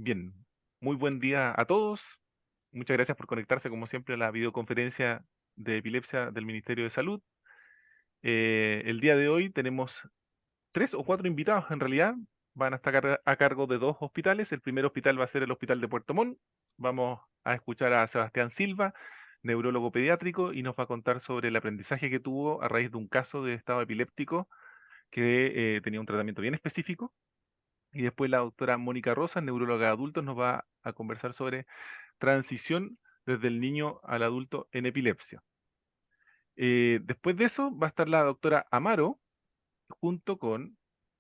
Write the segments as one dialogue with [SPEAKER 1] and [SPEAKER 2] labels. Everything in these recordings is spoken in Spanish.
[SPEAKER 1] Bien, muy buen día a todos. Muchas gracias por conectarse, como siempre, a la videoconferencia de epilepsia del Ministerio de Salud. El día de hoy tenemos 3 o 4 invitados, en realidad. Van a estar a cargo de 2 hospitales. El primer hospital va a ser el Hospital de Puerto Montt. Vamos a escuchar a Sebastián Silva, neurólogo pediátrico, y nos va a contar sobre el aprendizaje que tuvo a raíz de un caso de estado epiléptico que tenía un tratamiento bien específico. Y después la doctora Mónica Rosas, neuróloga de adultos, nos va a conversar sobre transición desde el niño al adulto en epilepsia. Después de eso va a estar la doctora Amaro junto con,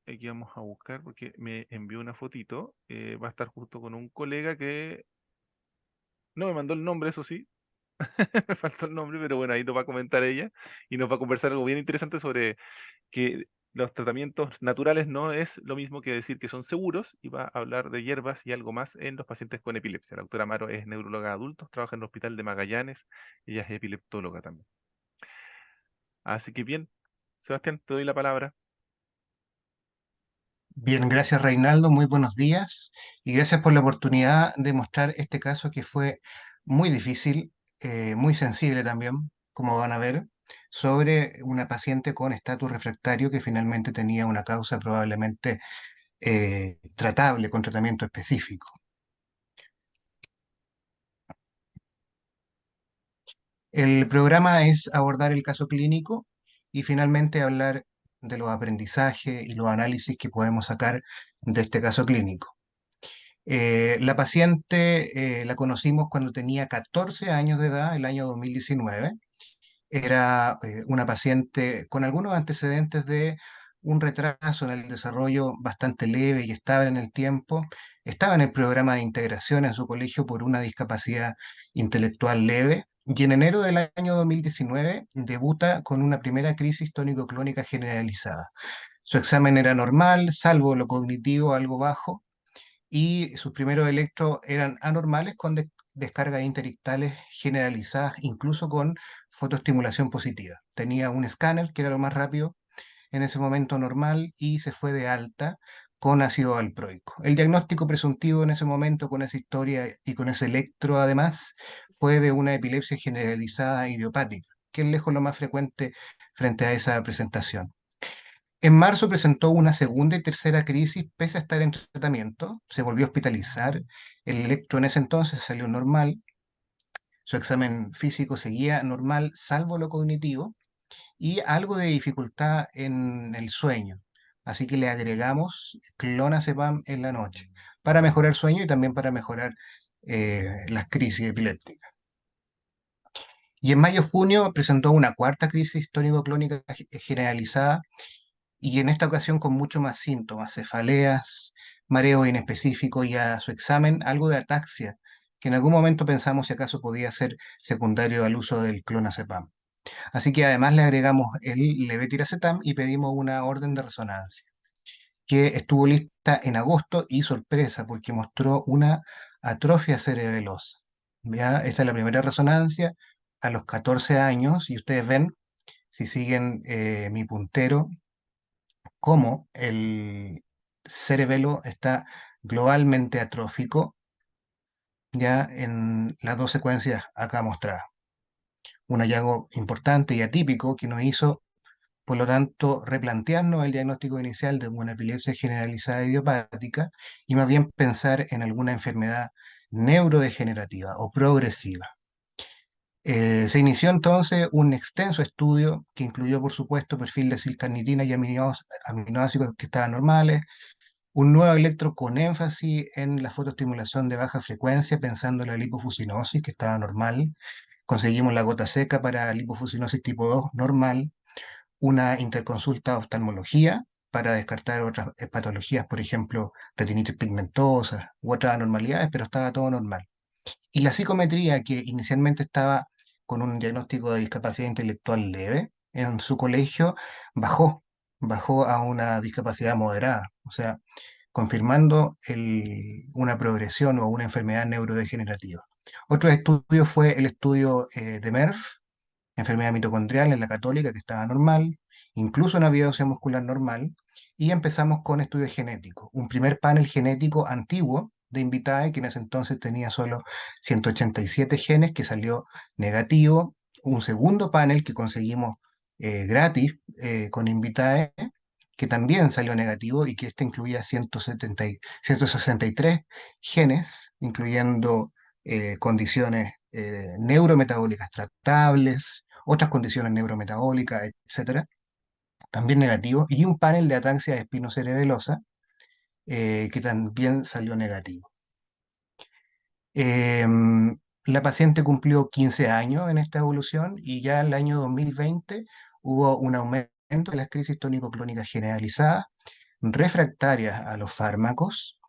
[SPEAKER 1] aquí vamos a buscar porque me envió una fotito, va a estar junto con un colega que no me mandó el nombre, eso sí, me faltó el nombre, pero bueno, ahí nos va a comentar ella y nos va a conversar algo bien interesante sobre que los tratamientos naturales no es lo mismo que decir que son seguros, y va a hablar de hierbas y algo más en los pacientes con epilepsia. La doctora Amaro es neuróloga de adultos, trabaja en el Hospital de Magallanes, ella es epileptóloga también. Así que bien, Sebastián, te doy la palabra.
[SPEAKER 2] Bien, gracias Reinaldo, muy buenos días y gracias por la oportunidad de mostrar este caso que fue muy difícil, muy sensible también, como van a ver, sobre una paciente con estatus refractario que finalmente tenía una causa probablemente tratable con tratamiento específico. El programa es abordar el caso clínico y finalmente hablar de los aprendizajes y los análisis que podemos sacar de este caso clínico. La paciente la conocimos cuando tenía 14 años de edad, el año 2019. Era una paciente con algunos antecedentes de un retraso en el desarrollo bastante leve y estable en el tiempo. Estaba en el programa de integración en su colegio por una discapacidad intelectual leve. Y en enero del año 2019 debuta con una primera crisis tónico-clónica generalizada. Su examen era normal, salvo lo cognitivo algo bajo, y sus primeros electros eran anormales con descargas interictales generalizadas, incluso con fotoestimulación positiva. Tenía un escáner, que era lo más rápido en ese momento normal, y se fue de alta con ácido valproico. El diagnóstico presuntivo en ese momento, con esa historia y con ese electro además, fue de una epilepsia generalizada idiopática, que es lejos lo más frecuente frente a esa presentación. En marzo presentó una segunda y tercera crisis pese a estar en tratamiento. Se volvió a hospitalizar. El electro en ese entonces salió normal. Su examen físico seguía normal, salvo lo cognitivo, y algo de dificultad en el sueño. Así que le agregamos clonazepam en la noche para mejorar el sueño y también para mejorar las crisis epilépticas. Y en mayo-junio presentó una cuarta crisis tónico-clónica generalizada, y en esta ocasión con mucho más síntomas, cefaleas, mareo inespecífico, y a su examen algo de ataxia, que en algún momento pensamos si acaso podía ser secundario al uso del clonazepam. Así que además le agregamos el levetiracetam y pedimos una orden de resonancia, que estuvo lista en agosto y sorpresa porque mostró una atrofia cerebelosa. ¿Ya? Esta es la primera resonancia a los 14 años, y ustedes ven, si siguen mi puntero, cómo el cerebelo está globalmente atrófico, ya en las dos secuencias acá mostradas. Un hallazgo importante y atípico que nos hizo, por lo tanto, replantearnos el diagnóstico inicial de una epilepsia generalizada idiopática y más bien pensar en alguna enfermedad neurodegenerativa o progresiva. Se inició entonces un extenso estudio que incluyó, por supuesto, perfil de cilcarnitina y aminoácidos que estaban normales, un nuevo electro con énfasis en la fotoestimulación de baja frecuencia, pensando en la lipofuscinosis, que estaba normal. Conseguimos la gota seca para lipofuscinosis tipo 2 normal, una interconsulta de oftalmología para descartar otras patologías, por ejemplo, retinitis pigmentosa u otras anormalidades, pero estaba todo normal. Y la psicometría, que inicialmente estaba con un diagnóstico de discapacidad intelectual leve en su colegio, bajó, bajó a una discapacidad moderada, o sea, confirmando una progresión o una enfermedad neurodegenerativa. Otro estudio fue el estudio de MERF, enfermedad mitocondrial en la Católica, que estaba normal, incluso una biopsia muscular normal, y empezamos con estudios genéticos. Un primer panel genético antiguo de Invitae, que en ese entonces tenía solo 187 genes, que salió negativo. Un segundo panel que conseguimos gratis con Invitae, que también salió negativo y que este incluía 163 genes, incluyendo condiciones neurometabólicas tratables, otras condiciones neurometabólicas, etcétera, también negativo, y un panel de ataxia espinocerebelosa que también salió negativo. La paciente cumplió 15 años en esta evolución y ya en el año 2020 hubo un aumento de las crisis tónico-clónicas generalizadas, refractarias a los fármacos.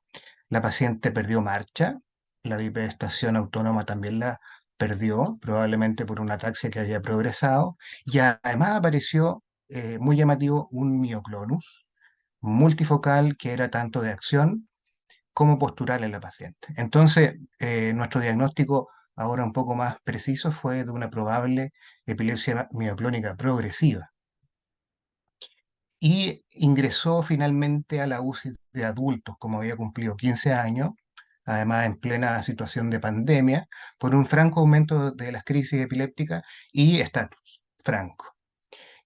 [SPEAKER 2] La paciente perdió marcha, la bipedestación autónoma también la perdió, probablemente por una ataxia que había progresado, y además apareció, muy llamativo, un mioclonus multifocal que era tanto de acción como postural en la paciente. Entonces, nuestro diagnóstico ahora un poco más preciso fue de una probable epilepsia mioclónica progresiva. Y ingresó finalmente a la UCI de adultos, como había cumplido 15 años, además en plena situación de pandemia, por un franco aumento de las crisis epilépticas y estatus franco.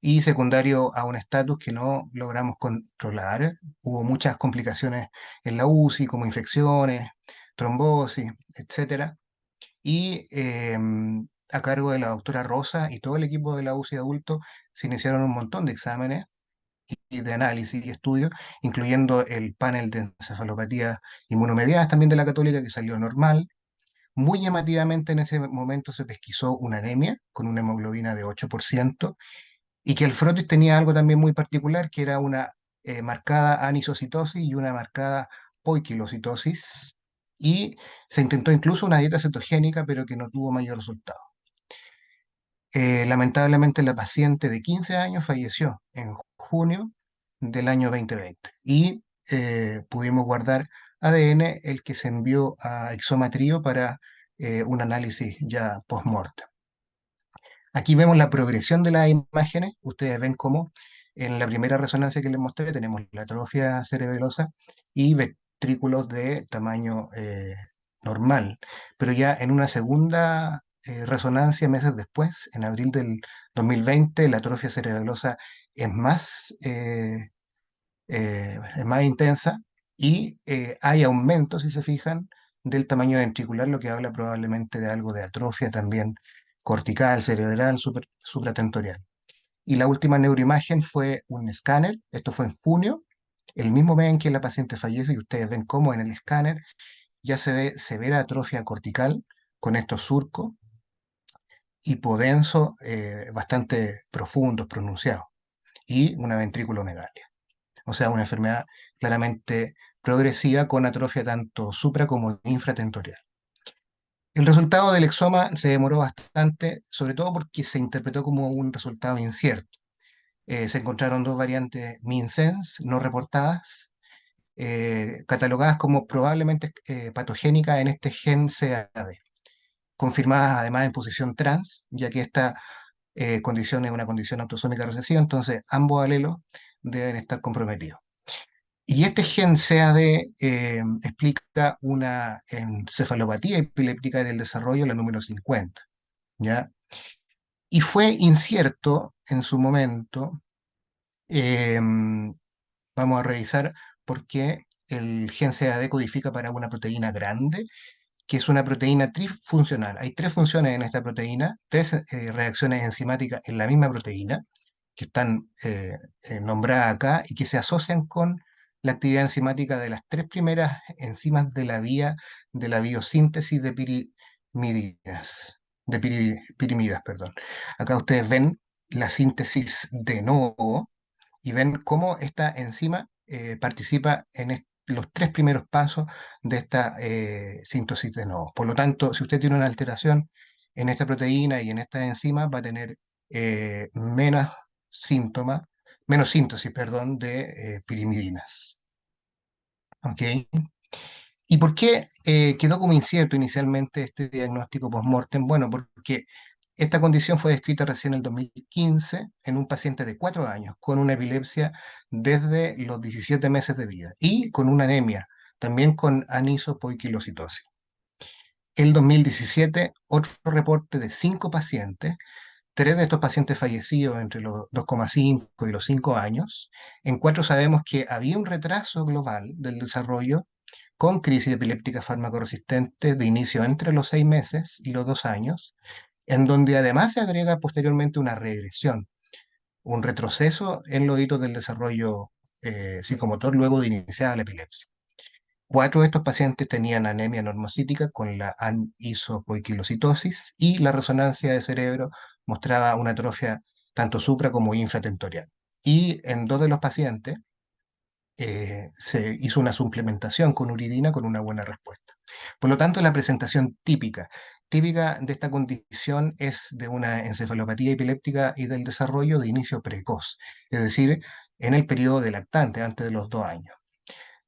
[SPEAKER 2] Y secundario a un estatus que no logramos controlar. Hubo muchas complicaciones en la UCI, como infecciones, trombosis, etcétera. Y a cargo de la doctora Rosa y todo el equipo de la UCI adulto se iniciaron un montón de exámenes y de análisis y estudios, incluyendo el panel de encefalopatías inmunomediadas también de la Católica, que salió normal. Muy llamativamente en ese momento se pesquisó una anemia con una hemoglobina de 8%, y que el frotis tenía algo también muy particular, que era una marcada anisocitosis y una marcada poiquilocitosis, y se intentó incluso una dieta cetogénica, pero que no tuvo mayor resultado. Lamentablemente la paciente de 15 años falleció en junio del año 2020 y pudimos guardar ADN, el que se envió a Exomatrío para un análisis ya post-mortem. Aquí vemos la progresión de las imágenes. Ustedes ven cómo en la primera resonancia que les mostré tenemos la atrofia cerebelosa y ventrículos de tamaño normal. Pero ya en una segunda resonancia meses después, en abril del 2020, la atrofia cerebelosa es es más intensa y hay aumento, si se fijan, del tamaño ventricular, lo que habla probablemente de algo de atrofia también cortical, cerebral, supratentorial. Y la última neuroimagen fue un escáner, esto fue en junio, el mismo mes en que la paciente fallece, y ustedes ven cómo en el escáner ya se ve severa atrofia cortical con estos surcos hipodensos bastante profundos, pronunciados, y una ventrículomegalia. O sea, una enfermedad claramente progresiva con atrofia tanto supra como infratentorial. El resultado del exoma se demoró bastante, sobre todo porque se interpretó como un resultado incierto. Se encontraron dos variantes MinSense no reportadas, catalogadas como probablemente patogénicas en este gen CAD, confirmadas además en posición trans, ya que esta condición es una condición autosómica recesiva, entonces ambos alelos deben estar comprometidos. Y este gen CAD explica una encefalopatía epiléptica del desarrollo, la número 50, ¿ya? Y fue incierto en su momento. Vamos a revisar por qué el gen CAD codifica para una proteína grande, que es una proteína trifuncional. Hay tres funciones en esta proteína, tres reacciones enzimáticas en la misma proteína, que están nombradas acá y que se asocian con la actividad enzimática de las tres primeras enzimas de la vía de la biosíntesis de pirimidas, perdón. Acá ustedes ven la síntesis de novo y ven cómo esta enzima participa en los tres primeros pasos de esta síntesis de novo. Por lo tanto, si usted tiene una alteración en esta proteína y en esta enzima, va a tener menos síntomas, menos síntesis, perdón, de pirimidinas. ¿Ok? ¿Y por qué quedó como incierto inicialmente este diagnóstico post-mortem? Bueno, porque esta condición fue descrita recién en el 2015 en un paciente de 4 años con una epilepsia desde los 17 meses de vida y con una anemia también con anisopoiquilocitosis. El 2017, otro reporte de 5 pacientes, 3 de estos pacientes fallecidos entre los 2,5 y los 5 años. En 4 sabemos que había un retraso global del desarrollo con crisis epiléptica farmacoresistente de inicio entre los 6 meses y los 2 años, en donde además se agrega posteriormente una regresión, un retroceso en los hitos del desarrollo psicomotor luego de iniciar la epilepsia. 4 de estos pacientes tenían anemia normocítica con la anisopoiquilocitosis y la resonancia de cerebro mostraba una atrofia tanto supra como infratentorial. Y en 2 de los pacientes se hizo una suplementación con uridina con una buena respuesta. Por lo tanto, la presentación típica de esta condición es de una encefalopatía epiléptica y del desarrollo de inicio precoz, es decir, en el periodo de lactante, antes de los 2 años.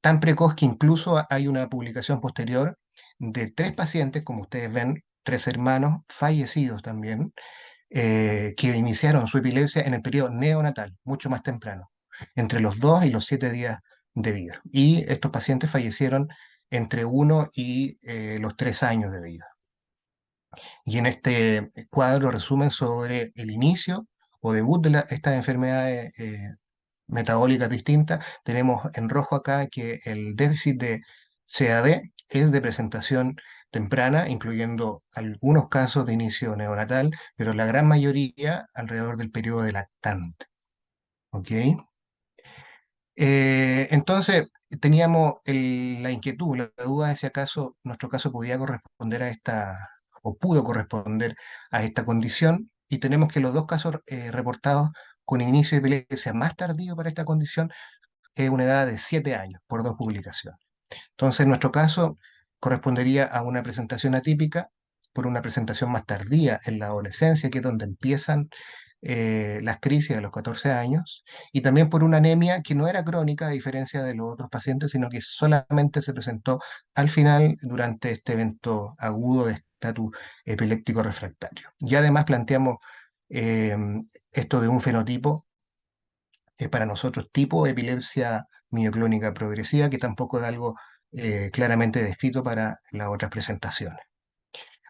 [SPEAKER 2] Tan precoz que incluso hay una publicación posterior de 3 pacientes, como ustedes ven, 3 hermanos fallecidos también, que iniciaron su epilepsia en el periodo neonatal, mucho más temprano, entre los 2 y los 7 días de vida. Y estos pacientes fallecieron entre 1 y los 3 años de vida. Y en este cuadro resumen sobre el inicio o debut de estas enfermedades metabólicas distintas. Tenemos en rojo acá que el déficit de CAD es de presentación temprana, incluyendo algunos casos de inicio neonatal, pero la gran mayoría alrededor del periodo de lactante. ¿Ok? Entonces, teníamos la inquietud, la duda de si acaso nuestro caso podía corresponder a esta, o pudo corresponder a esta condición, y tenemos que los 2 casos reportados con inicio de epilepsia más tardío para esta condición es una edad de 7 años por 2 publicaciones. Entonces, en nuestro caso, correspondería a una presentación atípica por una presentación más tardía en la adolescencia, que es donde empiezan las crisis a los 14 años, y también por una anemia que no era crónica, a diferencia de los otros pacientes, sino que solamente se presentó al final durante este evento agudo de estatus epiléptico refractario. Y además planteamos eh, esto de un fenotipo para nosotros tipo epilepsia mioclónica progresiva, que tampoco es algo claramente descrito para las otras presentaciones.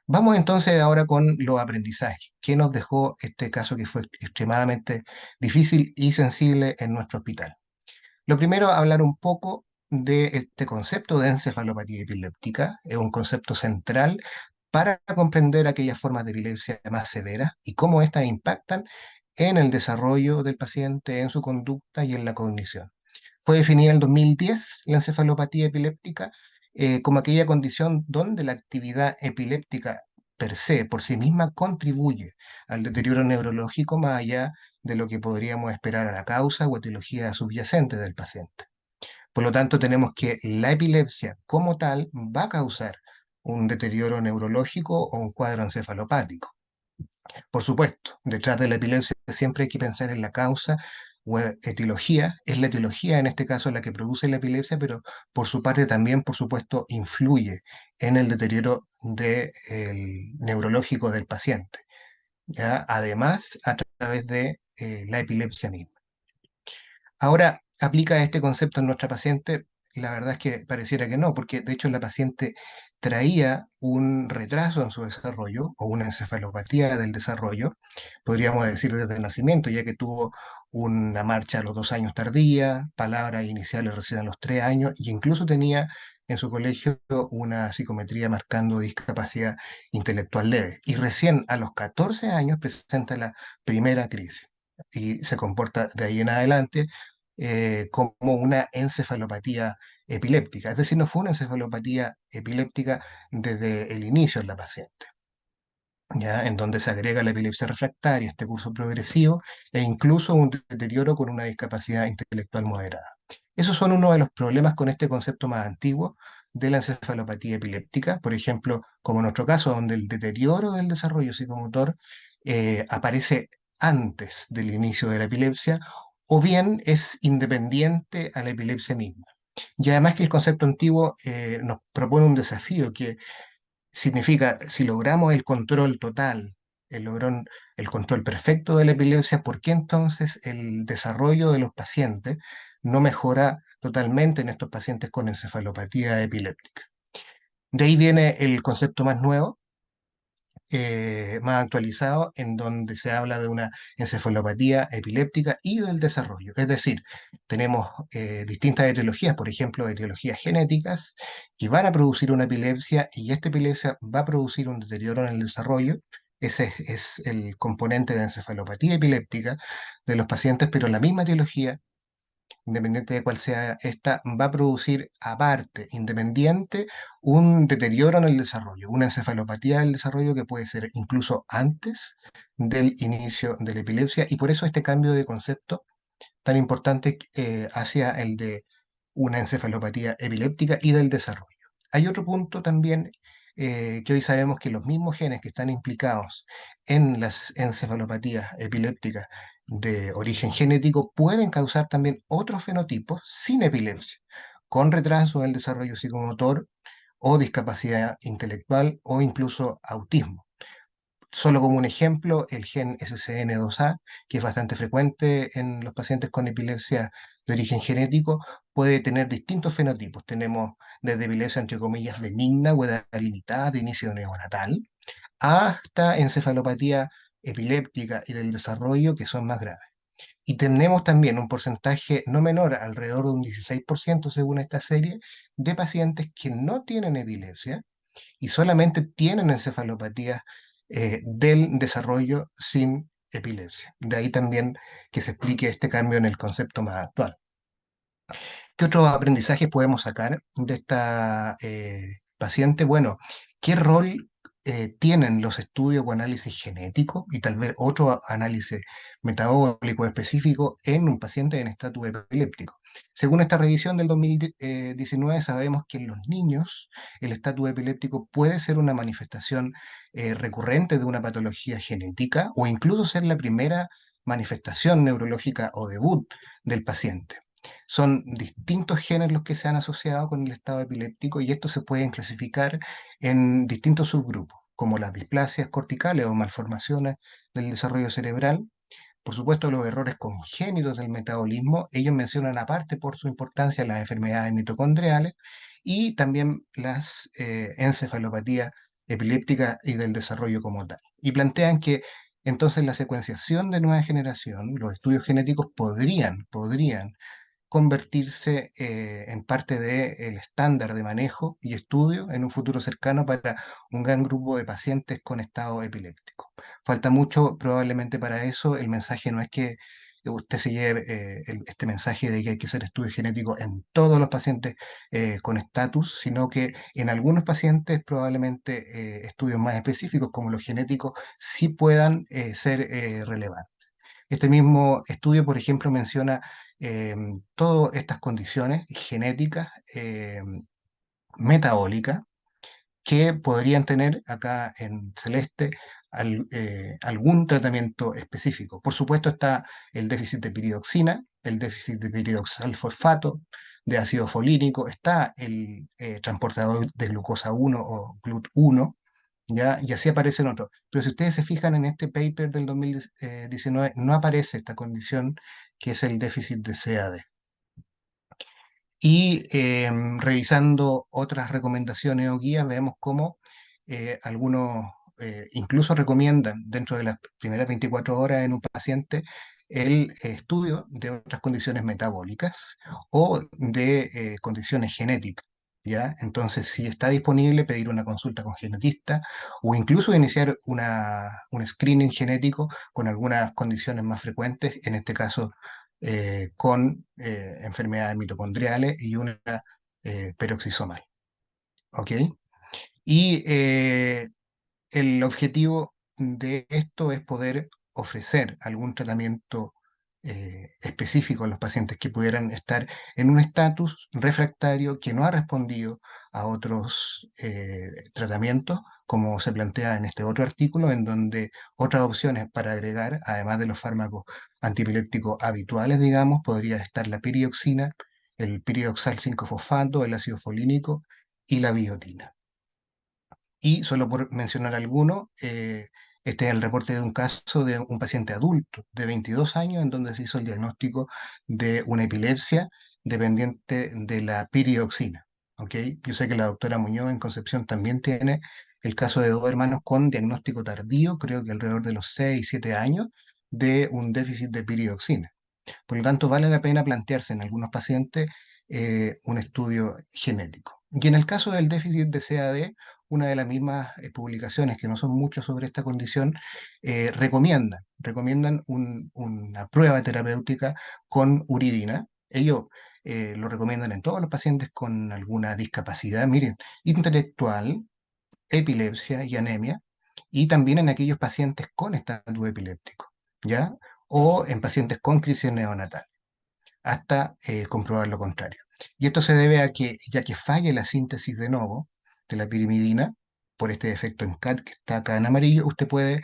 [SPEAKER 2] Vamos entonces ahora con los aprendizajes. ¿Qué nos dejó este caso que fue extremadamente difícil y sensible en nuestro hospital? Lo primero, hablar un poco de este concepto de encefalopatía epiléptica. Es un concepto central para comprender aquellas formas de epilepsia más severas y cómo éstas impactan en el desarrollo del paciente, en su conducta y en la cognición. Fue definida en el 2010 la encefalopatía epiléptica como aquella condición donde la actividad epiléptica per se, por sí misma, contribuye al deterioro neurológico más allá de lo que podríamos esperar a la causa o etiología subyacente del paciente. Por lo tanto, tenemos que la epilepsia como tal va a causar un deterioro neurológico o un cuadro encefalopático. Por supuesto, detrás de la epilepsia siempre hay que pensar en la causa o etiología. Es la etiología en este caso la que produce la epilepsia, pero por su parte también, por supuesto, influye en el deterioro neurológico del paciente, ¿ya? Además, a través de la epilepsia misma. Ahora, ¿aplica este concepto en nuestra paciente? La verdad es que pareciera que no, porque de hecho la paciente traía un retraso en su desarrollo o una encefalopatía del desarrollo, podríamos decir desde el nacimiento, ya que tuvo una marcha a los 2 años tardía, palabras iniciales recién a los 3 años, y incluso tenía en su colegio una psicometría marcando discapacidad intelectual leve. Y recién a los 14 años presenta la primera crisis y se comporta de ahí en adelante como una encefalopatía epiléptica. Es decir, no fue una encefalopatía epiléptica desde el inicio en la paciente, ¿ya? En donde se agrega la epilepsia refractaria, este curso progresivo, e incluso un deterioro con una discapacidad intelectual moderada. Esos son uno de los problemas con este concepto más antiguo de la encefalopatía epiléptica, por ejemplo, como en nuestro caso, donde el deterioro del desarrollo psicomotor aparece antes del inicio de la epilepsia, o bien es independiente a la epilepsia misma. Y además que el concepto antiguo nos propone un desafío que significa, si logramos el control total, el control perfecto de la epilepsia, ¿por qué entonces el desarrollo de los pacientes no mejora totalmente en estos pacientes con encefalopatía epiléptica. De ahí viene el concepto más nuevo, más actualizado, en donde se habla de una encefalopatía epiléptica y del desarrollo. Es decir, tenemos distintas etiologías, por ejemplo, etiologías genéticas, que van a producir una epilepsia y esta epilepsia va a producir un deterioro en el desarrollo. Ese es el componente de encefalopatía epiléptica de los pacientes, pero la misma etiología, independiente de cuál sea esta, va a producir aparte, independiente, un deterioro en el desarrollo, una encefalopatía del desarrollo que puede ser incluso antes del inicio de la epilepsia, y por eso este cambio de concepto tan importante hacia el de una encefalopatía epiléptica y del desarrollo. Hay otro punto también que hoy sabemos que los mismos genes que están implicados en las encefalopatías epilépticas de origen genético pueden causar también otros fenotipos sin epilepsia, con retraso del desarrollo psicomotor o discapacidad intelectual o incluso autismo. Solo como un ejemplo, el gen SCN2A, que es bastante frecuente en los pacientes con epilepsia de origen genético, puede tener distintos fenotipos. Tenemos desde epilepsia, entre comillas, benigna o edad limitada de inicio neonatal, hasta encefalopatía epiléptica y del desarrollo, que son más graves. Y tenemos también un porcentaje no menor, alrededor de un 16% según esta serie, de pacientes que no tienen epilepsia y solamente tienen encefalopatías del desarrollo sin epilepsia. De ahí también que se explique este cambio en el concepto más actual. ¿Qué otros aprendizajes podemos sacar de esta paciente? Bueno, ¿qué rol tienen los estudios o análisis genéticos y tal vez otro análisis metabólico específico en un paciente en estatus epiléptico? Según esta revisión del 2019, sabemos que en los niños el estatus epiléptico puede ser una manifestación recurrente de una patología genética o incluso ser la primera manifestación neurológica o debut del paciente. Son distintos genes los que se han asociado con el estado epiléptico y esto se pueden clasificar en distintos subgrupos, como las displasias corticales o malformaciones del desarrollo cerebral. Por supuesto, los errores congénitos del metabolismo, ellos mencionan aparte por su importancia las enfermedades mitocondriales y también las encefalopatías epilépticas y del desarrollo como tal. Y plantean que entonces la secuenciación de nueva generación, los estudios genéticos podrían convertirse en parte del estándar de manejo y estudio en un futuro cercano para un gran grupo de pacientes con estado epiléptico. Falta mucho probablemente para eso. El mensaje no es que usted se lleve este mensaje de que hay que hacer estudios genéticos en todos los pacientes con estatus, sino que en algunos pacientes probablemente estudios más específicos como los genéticos sí puedan ser relevantes. Este mismo estudio, por ejemplo, menciona todas estas condiciones genéticas, metabólicas, que podrían tener acá en celeste algún tratamiento específico. Por supuesto está el déficit de piridoxina, el déficit de piridoxalfosfato, de ácido folínico, está el transportador de glucosa 1 o GLUT1, ¿ya? Y así aparecen otros. Pero si ustedes se fijan en este paper del 2019, no aparece esta condición que es el déficit de CAD. Y revisando otras recomendaciones o guías, vemos cómo algunos incluso recomiendan dentro de las primeras 24 horas en un paciente el estudio de otras condiciones metabólicas o de condiciones genéticas. ¿Ya? Entonces, si está disponible, pedir una consulta con genetista o incluso iniciar un screening genético con algunas condiciones más frecuentes, en este caso con enfermedades mitocondriales y una peroxisomal. ¿Ok? Y el objetivo de esto es poder ofrecer algún tratamiento específico a los pacientes que pudieran estar en un estatus refractario que no ha respondido a otros tratamientos, como se plantea en este otro artículo, en donde otras opciones para agregar, además de los fármacos antipilépticos habituales, digamos, podría estar la pirioxina, el pirioxal 5-fosfato, el ácido folínico y la biotina. Y solo por mencionar alguno, este es el reporte de un caso de un paciente adulto de 22 años en donde se hizo el diagnóstico de una epilepsia dependiente de la pirioxina. ¿Ok? Yo sé que la doctora Muñoz en Concepción también tiene el caso de dos hermanos con diagnóstico tardío, creo que alrededor de los 6 7 años, de un déficit de pirioxina. Por lo tanto, vale la pena plantearse en algunos pacientes un estudio genético. Y en el caso del déficit de CAD, una de las mismas publicaciones, que no son muchas sobre esta condición, recomiendan una prueba terapéutica con uridina. Ellos lo recomiendan en todos los pacientes con alguna discapacidad, miren, intelectual, epilepsia y anemia, y también en aquellos pacientes con estatus epiléptico, ¿ya? O en pacientes con crisis neonatal hasta comprobar lo contrario. Y esto se debe a que, ya que falla la síntesis de novo de la pirimidina, por este defecto en CAT que está acá en amarillo, usted puede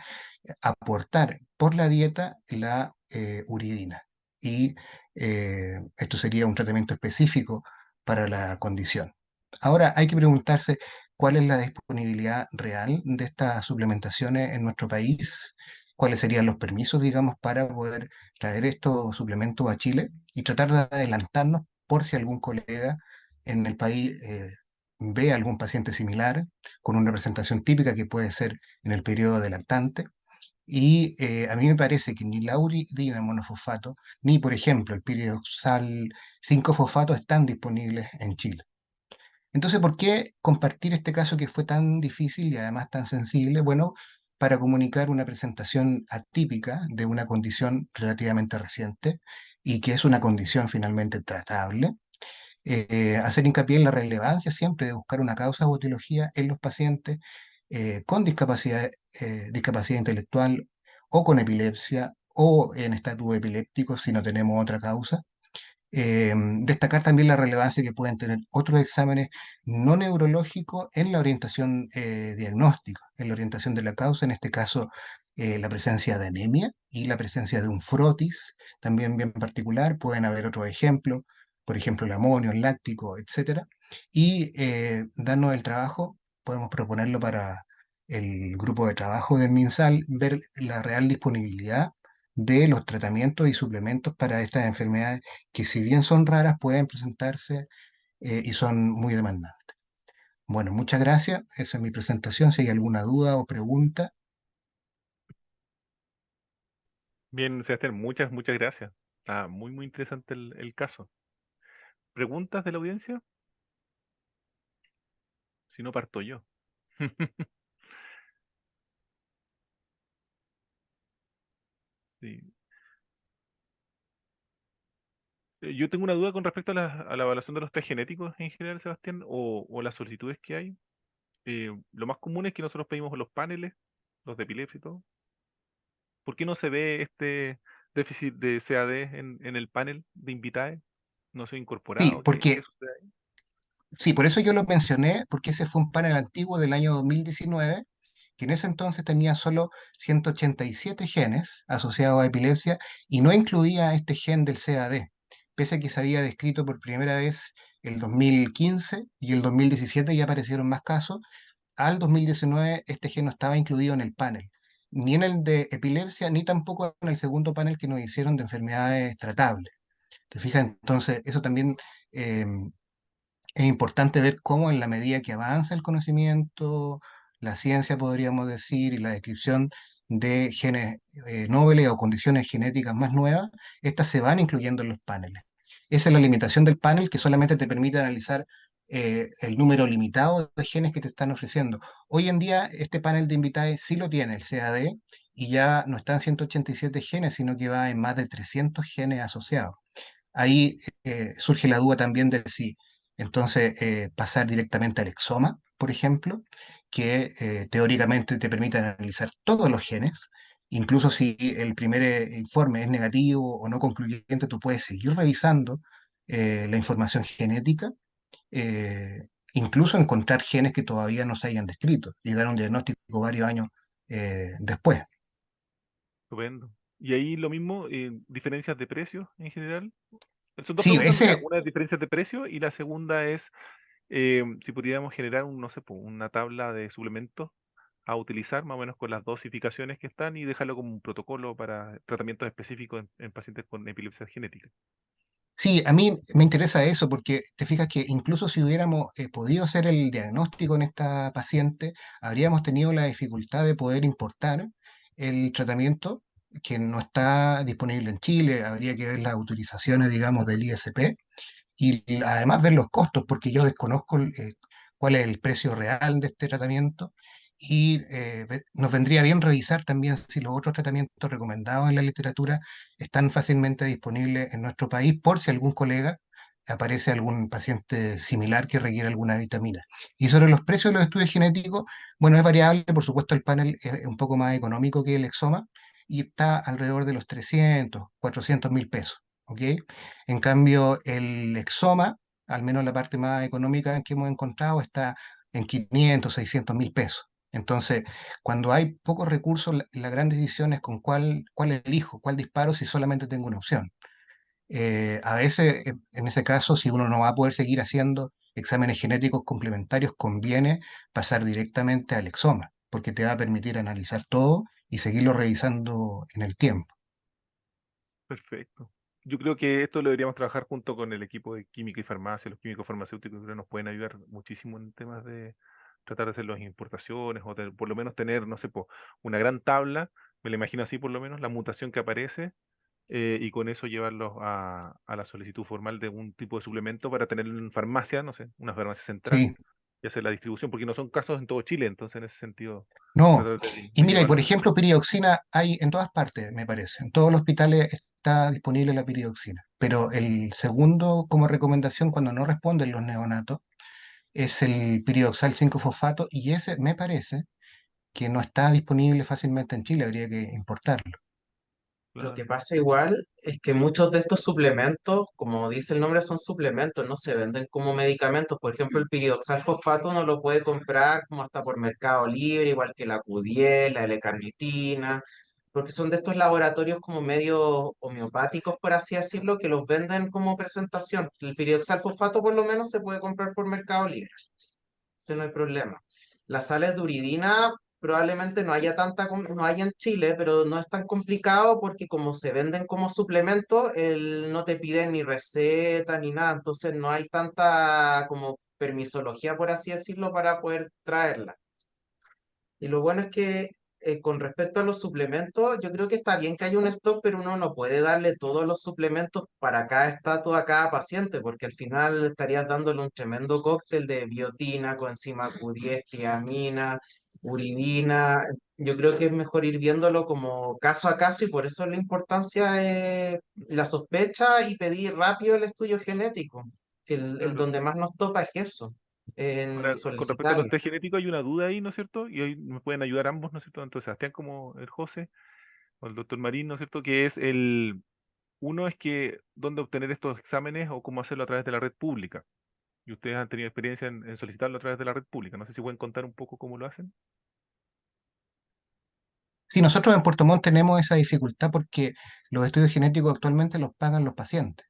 [SPEAKER 2] aportar por la dieta la uridina. Y esto sería un tratamiento específico para la condición. Ahora hay que preguntarse cuál es la disponibilidad real de estas suplementaciones en nuestro país, cuáles serían los permisos, digamos, para poder traer estos suplementos a Chile y tratar de adelantarnos por si algún colega en el país ve a algún paciente similar con una presentación típica que puede ser en el periodo de lactante. Y a mí me parece que ni la uridina monofosfato, ni por ejemplo el piredoxal 5-fosfato están disponibles en Chile. Entonces, ¿por qué compartir este caso que fue tan difícil y además tan sensible? Bueno, para comunicar una presentación atípica de una condición relativamente reciente y que es una condición finalmente tratable. Hacer hincapié en la relevancia siempre de buscar una causa o etiología en los pacientes con discapacidad intelectual o con epilepsia o en estatus epiléptico si no tenemos otra causa. Destacar también la relevancia que pueden tener otros exámenes no neurológicos en la orientación diagnóstica, en la orientación de la causa, en este caso la presencia de anemia y la presencia de un frotis, también bien particular, pueden haber otros ejemplos, por ejemplo el amonio, el láctico, etcétera, y darnos el trabajo, podemos proponerlo para el grupo de trabajo del MinSal, ver la real disponibilidad de los tratamientos y suplementos para estas enfermedades que si bien son raras pueden presentarse y son muy demandantes. Bueno, muchas gracias. Esa es mi presentación. Si hay alguna duda o pregunta.
[SPEAKER 1] Bien, Sebastián, muchas gracias. Está muy interesante el caso. ¿Preguntas de la audiencia? Si no, parto yo. Sí. Yo tengo una duda con respecto a la evaluación de los test genéticos en general, Sebastián, o las solicitudes que hay. Lo más común es que nosotros pedimos los paneles, los de epilepsia y todo. ¿Por qué no se ve este déficit de CAD en el panel de invitados? ¿No se ha
[SPEAKER 2] Sí,
[SPEAKER 1] incorporado? ¿Qué
[SPEAKER 2] porque,
[SPEAKER 1] sucede ahí?
[SPEAKER 2] sí, por eso yo lo mencioné, porque ese fue un panel antiguo del año 2019 que en ese entonces tenía solo 187 genes asociados a epilepsia y no incluía este gen del CAD, pese a que se había descrito por primera vez el 2015 y el 2017 ya aparecieron más casos. Al 2019 este gen no estaba incluido en el panel, ni en el de epilepsia, ni tampoco en el segundo panel que nos hicieron de enfermedades tratables. ¿Te fijas? Entonces, eso también eh, es importante ver cómo en la medida que avanza el conocimiento, la ciencia, podríamos decir, y la descripción de genes nobles o condiciones genéticas más nuevas, estas se van incluyendo en los paneles. Esa es la limitación del panel que solamente te permite analizar el número limitado de genes que te están ofreciendo. Hoy en día este panel de invitados sí lo tiene, el CAD, y ya no están 187 genes, sino que va en más de 300 genes asociados. Ahí surge la duda también de si entonces pasar directamente al exoma, por ejemplo, que teóricamente te permite analizar todos los genes, incluso si el primer informe es negativo o no concluyente, tú puedes seguir revisando la información genética, incluso encontrar genes que todavía no se hayan descrito y dar un diagnóstico varios años después.
[SPEAKER 1] Estupendo. Y ahí lo mismo, diferencias de precios en general. Son dos
[SPEAKER 2] Sí,
[SPEAKER 1] preguntas mías.
[SPEAKER 2] ese,
[SPEAKER 1] Una es diferencias de precio y la segunda es si pudiéramos generar no sé, una tabla de suplementos a utilizar más o menos con las dosificaciones que están y dejarlo como un protocolo para tratamientos específicos en pacientes con epilepsia genética.
[SPEAKER 2] Sí, a mí me interesa eso porque te fijas que incluso si hubiéramos podido hacer el diagnóstico en esta paciente, habríamos tenido la dificultad de poder importar el tratamiento que no está disponible en Chile. Habría que ver las autorizaciones, digamos, del ISP y además ver los costos, porque yo desconozco cuál es el precio real de este tratamiento y nos vendría bien revisar también si los otros tratamientos recomendados en la literatura están fácilmente disponibles en nuestro país por si algún colega aparece algún paciente similar que requiere alguna vitamina. Y sobre los precios de los estudios genéticos, bueno, es variable, por supuesto el panel es un poco más económico que el exoma y está alrededor de los 300, 400.000 pesos. ¿Ok? En cambio, el exoma, al menos la parte más económica que hemos encontrado, está en 500, 600.000 pesos. Entonces, cuando hay pocos recursos, la gran decisión es con cuál elijo, cuál disparo si solamente tengo una opción. A veces, en ese caso, si uno no va a poder seguir haciendo exámenes genéticos complementarios, conviene pasar directamente al exoma, porque te va a permitir analizar todo y seguirlo revisando en el tiempo.
[SPEAKER 1] Perfecto. Yo creo que esto lo deberíamos trabajar junto con el equipo de química y farmacia. Los químicos farmacéuticos creo que nos pueden ayudar muchísimo en temas de tratar de hacer las importaciones o por lo menos tener, no sé, una gran tabla, me lo imagino así por lo menos, la mutación que aparece y con eso llevarlos a la solicitud formal de un tipo de suplemento para tenerlo en farmacia, no sé, una farmacia central
[SPEAKER 2] Sí,
[SPEAKER 1] y hacer la distribución, porque no son casos en todo Chile, entonces en ese sentido
[SPEAKER 2] no.
[SPEAKER 1] tratar
[SPEAKER 2] Y
[SPEAKER 1] de
[SPEAKER 2] mira, y por
[SPEAKER 1] llevarlos a
[SPEAKER 2] ejemplo, pirioxina hay en todas partes, me parece. En todos los hospitales está disponible la pirioxina. Pero el segundo, como recomendación, cuando no responden los neonatos, es el pirioxal 5-fosfato y ese me parece que no está disponible fácilmente en Chile, habría que importarlo.
[SPEAKER 3] Lo que
[SPEAKER 1] claro,
[SPEAKER 3] pasa igual es que muchos de estos suplementos, como dice el nombre, son suplementos, no se venden como medicamentos. Por ejemplo, el piridoxal fosfato uno lo puede comprar como hasta por Mercado Libre, igual que la Q10, la L-carnitina, porque son de estos laboratorios como medio homeopáticos, por así decirlo, que los venden como presentación. El piridoxal fosfato por lo menos se puede comprar por Mercado Libre. Ese no hay problema. Las sales de uridina probablemente no haya no haya en Chile, pero no es tan complicado porque como se venden como suplemento, no te piden ni receta ni nada, entonces no hay tanta como permisología, por así decirlo, para poder traerla. Y lo bueno es que con respecto a los suplementos, yo creo que está bien que haya un stock, pero uno no puede darle todos los suplementos para cada estatus a cada paciente, porque al final estarías dándole un tremendo cóctel de biotina, coenzima Q10, tiamina, uridina. Yo creo que es mejor ir viéndolo como caso a caso y por eso la importancia es la sospecha y pedir rápido el estudio genético. Si el
[SPEAKER 1] claro.
[SPEAKER 3] donde más nos topa es eso, en
[SPEAKER 1] Ahora, con respecto a los
[SPEAKER 3] solicitarlo.
[SPEAKER 1] test genéticos, hay una duda ahí, ¿no es cierto? Y ahí me pueden ayudar ambos, ¿no es cierto? Tanto Sebastián como el José o el doctor Marín, ¿no es cierto? Que es uno es que dónde obtener estos exámenes o cómo hacerlo a través de la red pública. Y ustedes han tenido experiencia en solicitarlo a través de la red pública. No sé si pueden contar un poco cómo lo hacen.
[SPEAKER 2] Sí, nosotros en Puerto Montt tenemos esa dificultad porque los estudios genéticos actualmente los pagan los pacientes,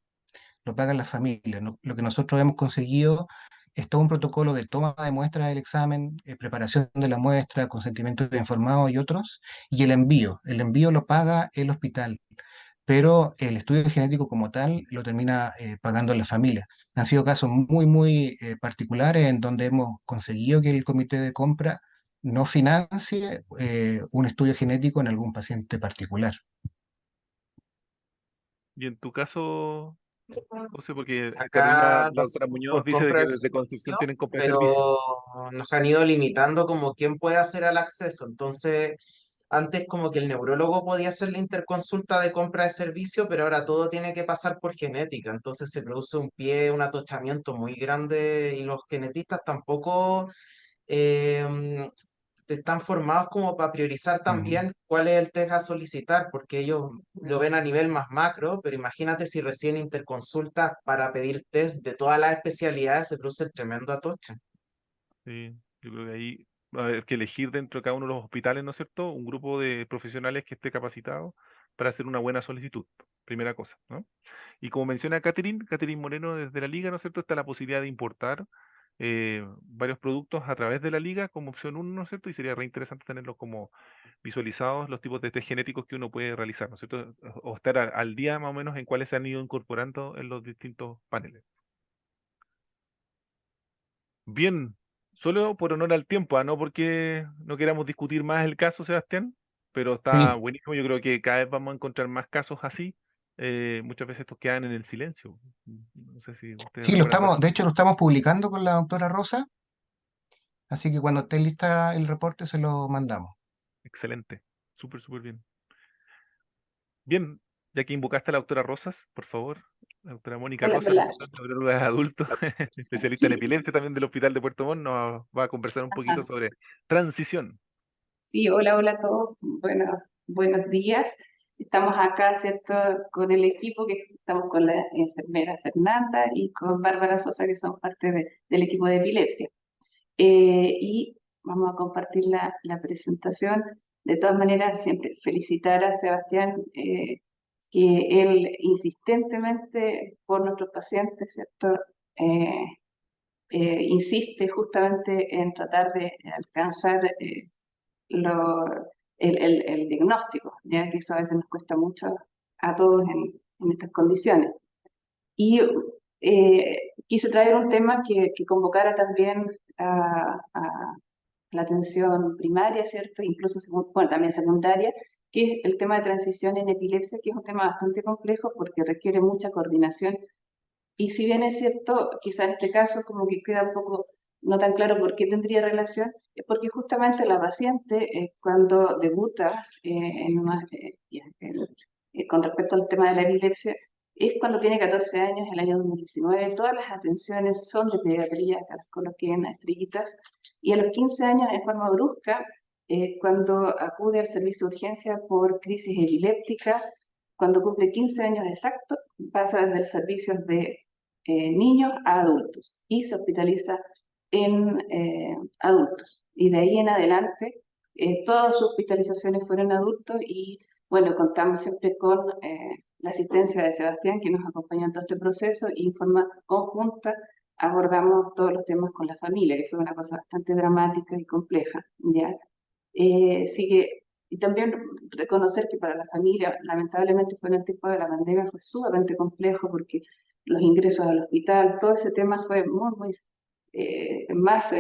[SPEAKER 2] lo pagan las familias. Lo que nosotros hemos conseguido es todo un protocolo de toma de muestras del examen, preparación de la muestra, consentimiento informado y otros, y el envío. El envío lo paga el hospital, pero el estudio genético como tal lo termina pagando la familia. Han sido casos muy, muy particulares en donde hemos conseguido que el comité de compra no financie un estudio genético en algún paciente particular.
[SPEAKER 1] Y en tu caso, José, porque también
[SPEAKER 3] Acá
[SPEAKER 1] la doctora Muñoz
[SPEAKER 3] por
[SPEAKER 1] dice de
[SPEAKER 3] compra
[SPEAKER 1] que
[SPEAKER 3] de
[SPEAKER 1] desde
[SPEAKER 3] servicio,
[SPEAKER 1] Concepción tienen compra de servicio.
[SPEAKER 3] pero nos han ido limitando como quién puede hacer el acceso. Entonces, antes como que el neurólogo podía hacer la interconsulta de compra de servicio, pero ahora todo tiene que pasar por genética. Entonces se produce un atochamiento muy grande y los genetistas tampoco están formados como para priorizar
[SPEAKER 2] Ujú.
[SPEAKER 3] también cuál es el test a solicitar, porque ellos lo ven a nivel más macro, pero imagínate si recién interconsultas para pedir test de todas las especialidades, se produce el tremendo atoche.
[SPEAKER 1] Sí, yo creo que ahí va a haber que elegir dentro de cada uno de los hospitales, ¿no es cierto? Un grupo de profesionales que esté capacitado para hacer una buena solicitud. Primera cosa, ¿no? Y como menciona Catherine Moreno desde la liga, ¿no es cierto? Está la posibilidad de importar. varios productos a través de la liga como opción uno, ¿no es cierto? Y sería re interesante tenerlos como visualizados los tipos de test genéticos que uno puede realizar, ¿no es cierto? O estar al día más o menos en cuáles se han ido incorporando en los distintos paneles. Bien, solo por honor al tiempo, no porque no queramos discutir más el caso, Sebastián, pero está
[SPEAKER 2] Sí,
[SPEAKER 1] buenísimo. Yo creo que cada vez vamos a encontrar más casos así. Muchas veces estos quedan en el silencio. No sé si ustedes
[SPEAKER 2] sí,
[SPEAKER 1] recuerdan de
[SPEAKER 2] de
[SPEAKER 1] algo.
[SPEAKER 2] hecho lo estamos publicando con la doctora Rosa, así que cuando esté lista el reporte se lo mandamos.
[SPEAKER 1] Excelente, súper, súper bien. Bien, ya que invocaste a la doctora Rosas, por favor, la doctora Mónica
[SPEAKER 4] Hola,
[SPEAKER 1] Rosas,
[SPEAKER 4] hola.
[SPEAKER 1] neuróloga de adultos, especialista en
[SPEAKER 4] Sí,
[SPEAKER 1] epilepsia también del Hospital de Puerto Montt, nos va a conversar un poquito
[SPEAKER 4] ajá.
[SPEAKER 1] sobre transición.
[SPEAKER 4] Sí, hola, hola a todos. Bueno, buenos días. Estamos acá, ¿cierto? Con el equipo, que estamos con la enfermera Fernanda y con Bárbara Sosa, que son parte del equipo de epilepsia. Y vamos a compartir la presentación. De todas maneras, siempre felicitar a Sebastián, que él insistentemente por nuestros pacientes, ¿cierto? Eh, insiste justamente en tratar de alcanzar lo- el diagnóstico, ya que eso a veces nos cuesta mucho a todos en estas condiciones. Y quise traer un tema que convocara también a la atención primaria, ¿cierto? Incluso, bueno, también secundaria, que es el tema de transición en epilepsia, que es un tema bastante complejo porque requiere mucha coordinación y si bien es cierto, quizá en este caso como que queda un poco no tan claro por qué tendría relación, es porque justamente la paciente cuando debuta con respecto al tema de la epilepsia, es cuando tiene 14 años, el año 2019, todas las atenciones son de pediatría, acá las coloqué en estrellitas, y a los 15 años en forma brusca, cuando acude al servicio de urgencia por crisis epiléptica, cuando cumple 15 años exactos, pasa desde el servicio de niños a adultos y se hospitaliza en adultos. Y de ahí en adelante, todas sus hospitalizaciones fueron adultos y bueno, contamos siempre con la asistencia de Sebastián, que nos acompañó en todo este proceso y en forma conjunta abordamos todos los temas con la familia, que fue una cosa bastante dramática y compleja, ¿ya? Sí que, y también reconocer que para la familia, lamentablemente fue en el tiempo de la pandemia, fue sumamente complejo porque los ingresos al hospital, todo ese tema fue muy más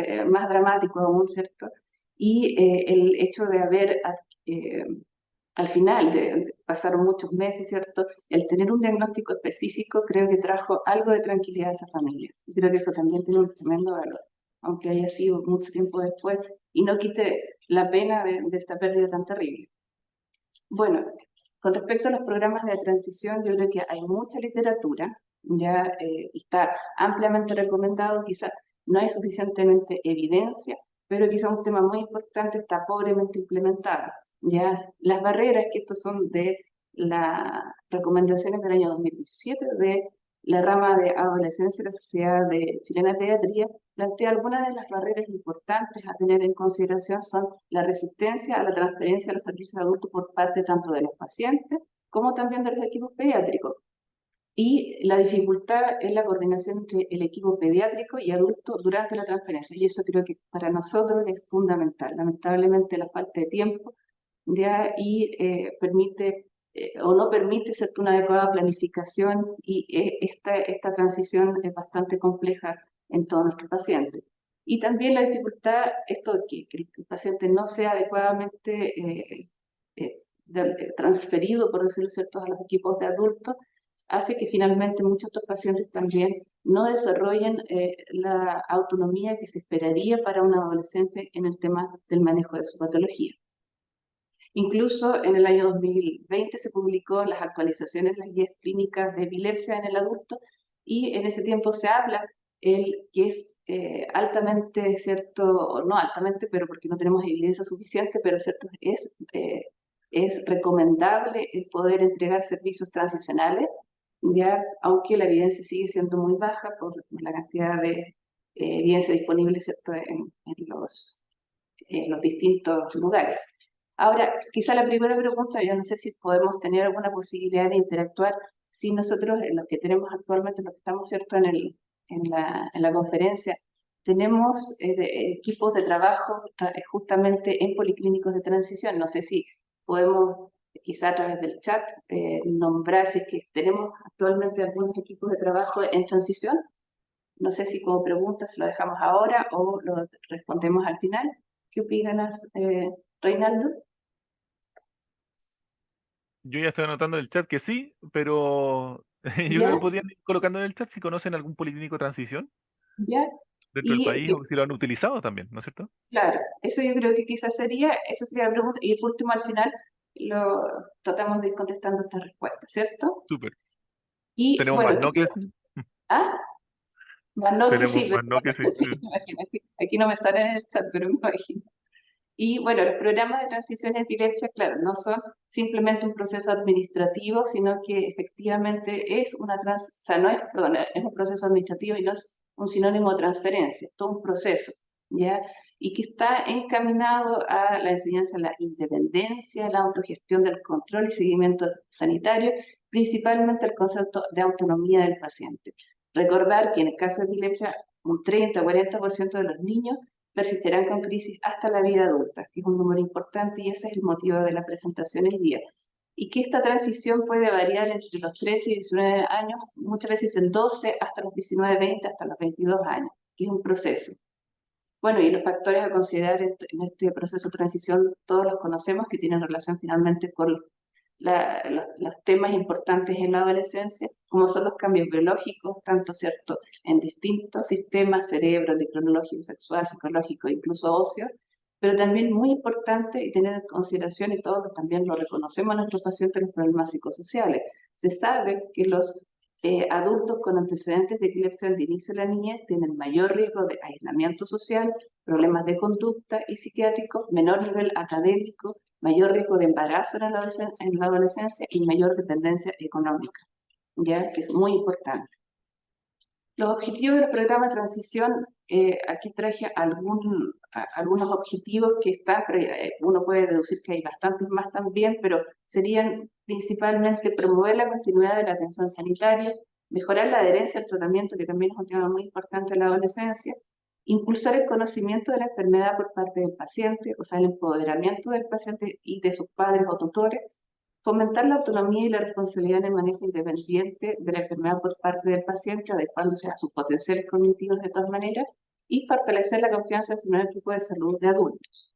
[SPEAKER 4] dramático aún, ¿cierto? Y el hecho de haber, eh, al final, pasaron muchos meses, ¿cierto? El tener un diagnóstico específico creo que trajo algo de tranquilidad a esa familia. Y creo que eso también tiene un tremendo valor, aunque haya sido mucho tiempo después, y no quite la pena de esta pérdida tan terrible. Bueno, con respecto a los programas de transición, yo creo que hay mucha literatura, ya está ampliamente recomendado, quizás no hay suficientemente evidencia, pero quizá un tema muy importante está pobremente implementada. Ya las barreras, que estos son de las recomendaciones del año 2017 de la rama de adolescencia de la Sociedad Chilena de Pediatría, plantea algunas de las barreras importantes a tener en consideración son la resistencia a la transferencia de los servicios adultos por parte tanto de los pacientes como también de los equipos pediátricos. Y la dificultad en la coordinación entre el equipo pediátrico y adulto durante la transferencia. Y eso creo que para nosotros es fundamental. Lamentablemente la falta de tiempo ya y permite o no permite ser una adecuada planificación y esta transición es bastante compleja en todos nuestros pacientes. Y también la dificultad, esto de que el paciente no sea adecuadamente eh, transferido, por decirlo cierto, a los equipos de adultos, hace que finalmente muchos de estos pacientes también no desarrollen la autonomía que se esperaría para un adolescente en el tema del manejo de su patología. Incluso en el año 2020 se publicó las actualizaciones de las guías clínicas de epilepsia en el adulto y en ese tiempo se habla que es altamente, cierto, o no altamente, pero porque no tenemos evidencia suficiente, pero cierto, es recomendable el poder entregar servicios transicionales, ya, aunque la evidencia sigue siendo muy baja por la cantidad de evidencia disponible, cierto, en los distintos lugares. Ahora, quizá la primera pregunta, yo no sé si podemos tener alguna posibilidad de interactuar si nosotros, los que tenemos actualmente, los que estamos, ¿cierto?, en la conferencia, tenemos equipos de trabajo justamente en policlínicos de transición. No sé si podemos, quizá a través del chat, nombrar si es que tenemos actualmente algunos equipos de trabajo en transición. No sé si como pregunta se lo dejamos ahora o lo respondemos al final. ¿Qué opinas, Reinaldo?
[SPEAKER 1] Yo ya estoy anotando en el chat que sí, pero yo creo
[SPEAKER 4] ¿Ya?
[SPEAKER 1] que podrían ir colocando en el chat si conocen algún policlínico de transición
[SPEAKER 4] ¿Ya?
[SPEAKER 1] dentro del
[SPEAKER 4] Y
[SPEAKER 1] país o si lo han utilizado también, ¿no es cierto?
[SPEAKER 4] claro, eso yo creo que quizás sería, esa sería la pregunta, y por último al final lo tratamos de ir contestando esta respuesta, ¿cierto?
[SPEAKER 1] Súper.
[SPEAKER 4] Y
[SPEAKER 1] Tenemos más
[SPEAKER 4] bueno,
[SPEAKER 1] no que sí.
[SPEAKER 4] ah, más no que
[SPEAKER 1] Tenemos
[SPEAKER 4] sí, pero
[SPEAKER 1] más no que sí.
[SPEAKER 4] sí, me imagino, sí. Aquí no me sale en el chat, pero me imagino. Y bueno, los programas de transición de epilepsia, claro, no son simplemente un proceso administrativo, sino que efectivamente es o sea, no es, perdón, es un proceso administrativo y no es un sinónimo de transferencia, es todo un proceso, ¿ya? Y que está encaminado a la enseñanza de la independencia, la autogestión del control y seguimiento sanitario, principalmente el concepto de autonomía del paciente. Recordar que en el caso de epilepsia, un 30-40% de los niños persistirán con crisis hasta la vida adulta, que es un número importante y ese es el motivo de la presentación hoy día. Y que esta transición puede variar entre los 13 y 19 años, muchas veces en 12 hasta los 19, 20, hasta los 22 años, que es un proceso. Bueno, y los factores a considerar en este proceso de transición, todos los conocemos que tienen relación finalmente con los temas importantes en la adolescencia, como son los cambios biológicos, tanto cierto en distintos sistemas, cerebro, endocrinológico, sexual, psicológico, incluso óseo, pero también muy importante y tener en consideración, y todos también lo reconocemos en nuestros pacientes, los problemas psicosociales. Se sabe que los adultos con antecedentes de epilepsia de inicio de la niñez tienen mayor riesgo de aislamiento social, problemas de conducta y psiquiátricos, menor nivel académico, mayor riesgo de embarazo en la adolescencia y mayor dependencia económica, ya que es muy importante. Los objetivos del programa de transición, aquí traje algunos objetivos que están, pero uno puede deducir que hay bastantes más también, pero serían principalmente promover la continuidad de la atención sanitaria, mejorar la adherencia al tratamiento, que también es un tema muy importante en la adolescencia, impulsar el conocimiento de la enfermedad por parte del paciente, o sea, el empoderamiento del paciente y de sus padres o tutores, fomentar la autonomía y la responsabilidad en el manejo independiente de la enfermedad por parte del paciente, adecuándose a sus potenciales cognitivos de todas maneras, y fortalecer la confianza en el equipo de salud de adultos.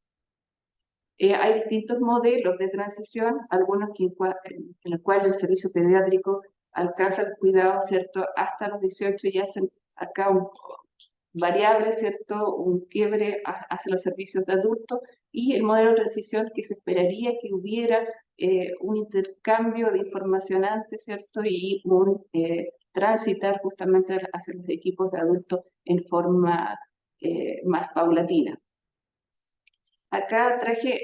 [SPEAKER 4] Hay distintos modelos de transición, algunos en los cuales el servicio pediátrico alcanza el cuidado, ¿cierto?, hasta los 18 y hacen acá un variable, ¿cierto?, un quiebre hacia los servicios de adultos, y el modelo de transición que se esperaría que hubiera un intercambio de información antes, ¿cierto?, y un transitar justamente hacia los equipos de adultos en forma más paulatina. Acá traje,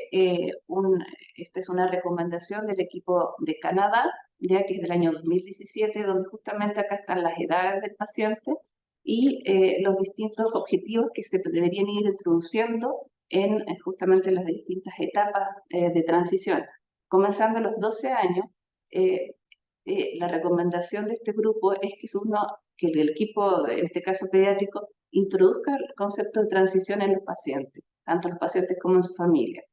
[SPEAKER 4] esta es una recomendación del equipo de Canadá, ya que es del año 2017, donde justamente acá están las edades del paciente y los distintos objetivos que se deberían ir introduciendo en justamente las distintas etapas de transición. Comenzando a los 12 años, la recomendación de este grupo es que el equipo, en este caso pediátrico, introduzca el concepto de transición en los pacientes, tanto los pacientes como en su familia.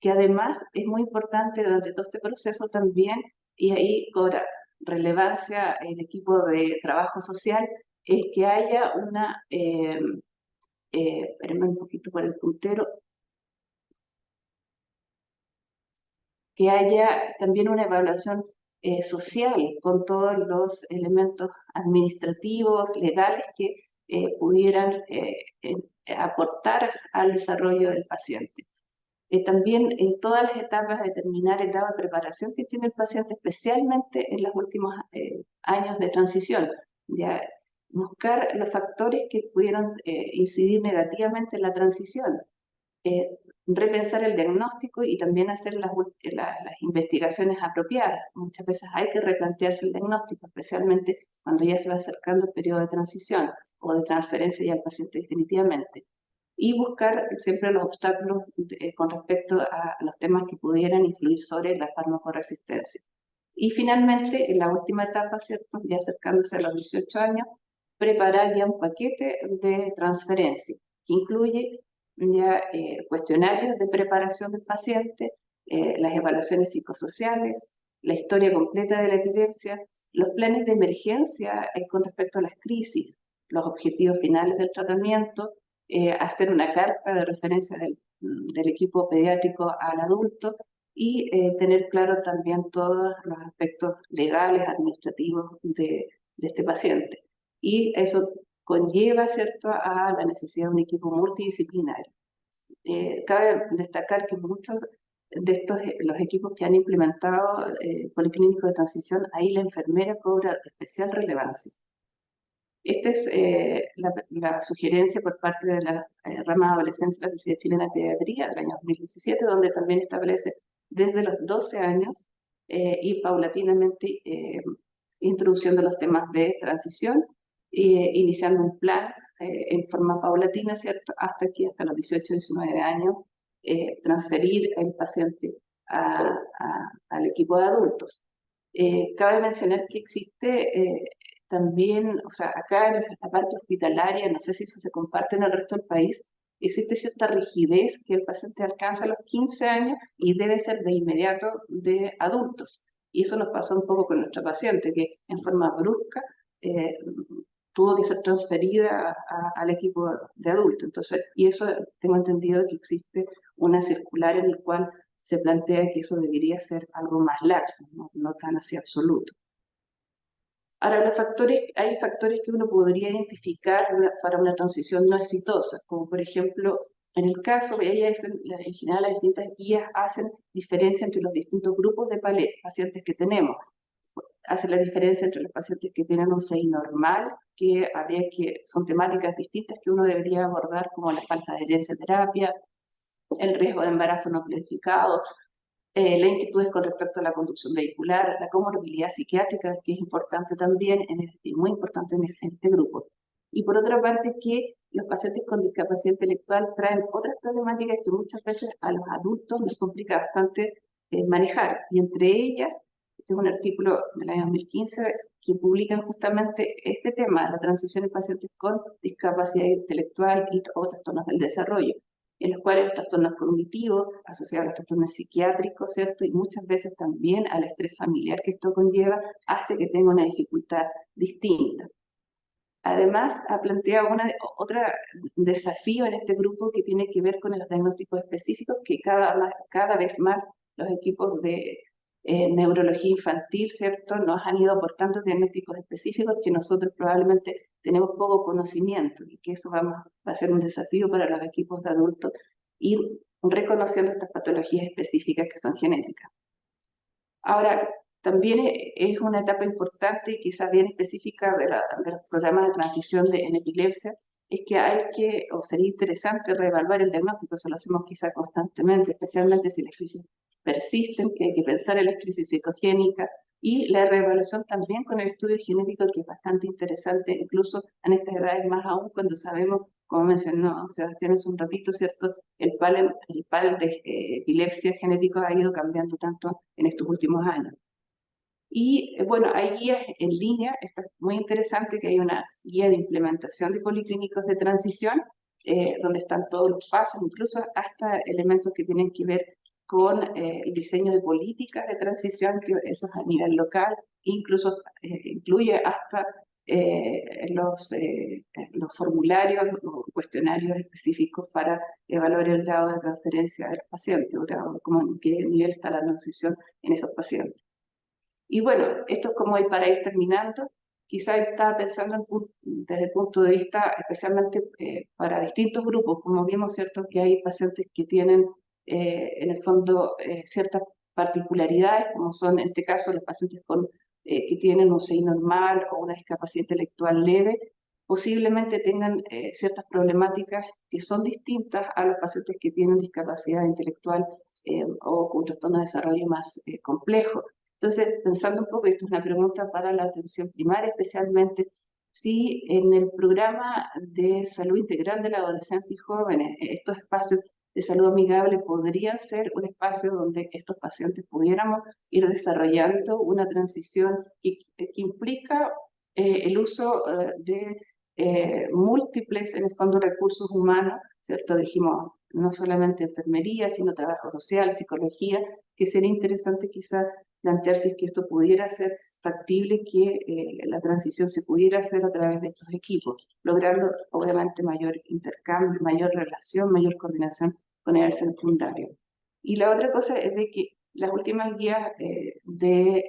[SPEAKER 4] Que además es muy importante durante todo este proceso también, y ahí cobra relevancia el equipo de trabajo social, es que haya espérenme un poquito por el puntero, que haya también una evaluación social con todos los elementos administrativos, legales que pudieran aportar al desarrollo del paciente. También en todas las etapas, determinar etapa de preparación que tiene el paciente, especialmente en los últimos años de transición. Ya, buscar los factores que pudieran incidir negativamente en la transición. Repensar el diagnóstico y también hacer las investigaciones apropiadas. Muchas veces hay que replantearse el diagnóstico, especialmente cuando ya se va acercando el periodo de transición o de transferencia ya al paciente definitivamente. Y buscar siempre los obstáculos con respecto a los temas que pudieran influir sobre la farmacoresistencia. Y finalmente, en la última etapa, ¿cierto?, ya acercándose a los 18 años, preparar ya un paquete de transferencia que incluye ya cuestionarios de preparación del paciente, las evaluaciones psicosociales, la historia completa de la epilepsia, los planes de emergencia con respecto a las crisis, los objetivos finales del tratamiento, hacer una carta de referencia del equipo pediátrico al adulto y tener claro también todos los aspectos legales, administrativos de este paciente. Y eso conlleva, ¿cierto?, a la necesidad de un equipo multidisciplinario. Cabe destacar que muchos de estos, los equipos que han implementado policlínicos de transición, ahí la enfermera cobra especial relevancia. Esta es la sugerencia por parte de la rama de adolescencia de la Sociedad Chilena de Pediatría del año 2017, donde también establece desde los 12 años y paulatinamente introduciendo los temas de transición, iniciando un plan en forma paulatina, ¿cierto? Hasta los 18, 19 años, transferir el paciente al equipo de adultos. Cabe mencionar que existe también, o sea, acá en la parte hospitalaria, no sé si eso se comparte en el resto del país, existe cierta rigidez que el paciente alcanza a los 15 años y debe ser de inmediato de adultos. Y eso nos pasó un poco con nuestra paciente, que en forma brusca tuvo que ser transferida al equipo de adultos. Entonces, y eso tengo entendido que existe una circular en la cual se plantea que eso debería ser algo más laxo, no tan así absoluto. Ahora, hay factores que uno podría identificar para una transición no exitosa, como por ejemplo, en el caso, en general las distintas guías hacen diferencia entre los distintos grupos de pacientes que tenemos. Hace la diferencia entre los pacientes que tienen un CI normal, son temáticas distintas que uno debería abordar, como la falta de herencia de terapia, el riesgo de embarazo no planificado, la inquietud con respecto a la conducción vehicular, la comorbilidad psiquiátrica, que es importante también, muy importante en este grupo. Y por otra parte, que los pacientes con discapacidad intelectual traen otras problemáticas que muchas veces a los adultos les complica bastante manejar. Y entre ellas, este es un artículo del año 2015 que publican justamente este tema, la transición de pacientes con discapacidad intelectual y otros trastornos del desarrollo, en los cuales los trastornos cognitivos, asociados a los trastornos psiquiátricos, ¿cierto? Y muchas veces también al estrés familiar que esto conlleva, hace que tenga una dificultad distinta. Además, ha planteado otro desafío en este grupo que tiene que ver con los diagnósticos específicos, que cada vez más los equipos de neurología infantil, ¿cierto?, nos han ido aportando diagnósticos específicos que nosotros probablemente tenemos poco conocimiento y que eso va a ser un desafío para los equipos de adultos, ir reconociendo estas patologías específicas que son genéticas. Ahora, también es una etapa importante y quizás bien específica de los programas de transición en epilepsia, es que sería interesante reevaluar el diagnóstico, eso lo hacemos quizá constantemente, especialmente si las crisis persisten, que hay que pensar en la crisis psicogénica, y la reevaluación también con el estudio genético, que es bastante interesante, incluso en estas edades más aún, cuando sabemos, como mencionó Sebastián hace un ratito, ¿cierto?, el panel de epilepsia genética ha ido cambiando tanto en estos últimos años. Y bueno, hay guías en línea, esto es muy interesante, que hay una guía de implementación de policlínicos de transición, donde están todos los pasos, incluso hasta elementos que tienen que ver con el diseño de políticas de transición, que eso es a nivel local, incluso incluye hasta los formularios o cuestionarios específicos para evaluar el grado de transferencia del paciente, o en qué nivel está la transición en esos pacientes. Y bueno, esto es como para ir terminando. Quizá estaba pensando desde el punto de vista especialmente para distintos grupos, como vimos, ¿cierto?, que hay pacientes que tienen en el fondo ciertas particularidades, como son en este caso los pacientes que tienen un CI normal o una discapacidad intelectual leve, posiblemente tengan ciertas problemáticas que son distintas a los pacientes que tienen discapacidad intelectual o con trastorno de desarrollo más complejo. Entonces, pensando un poco, esto es una pregunta para la atención primaria, especialmente si en el programa de salud integral de la adolescente y jóvenes, estos espacios de salud amigable podrían ser un espacio donde estos pacientes pudiéramos ir desarrollando una transición que implica el uso de múltiples, en el fondo, recursos humanos, ¿cierto? Dijimos, no solamente enfermería, sino trabajo social, psicología, que sería interesante quizás plantear si es que esto pudiera ser factible, que la transición se pudiera hacer a través de estos equipos, logrando obviamente mayor intercambio, mayor relación, mayor coordinación con el secundario. Y la otra cosa es de que las últimas guías de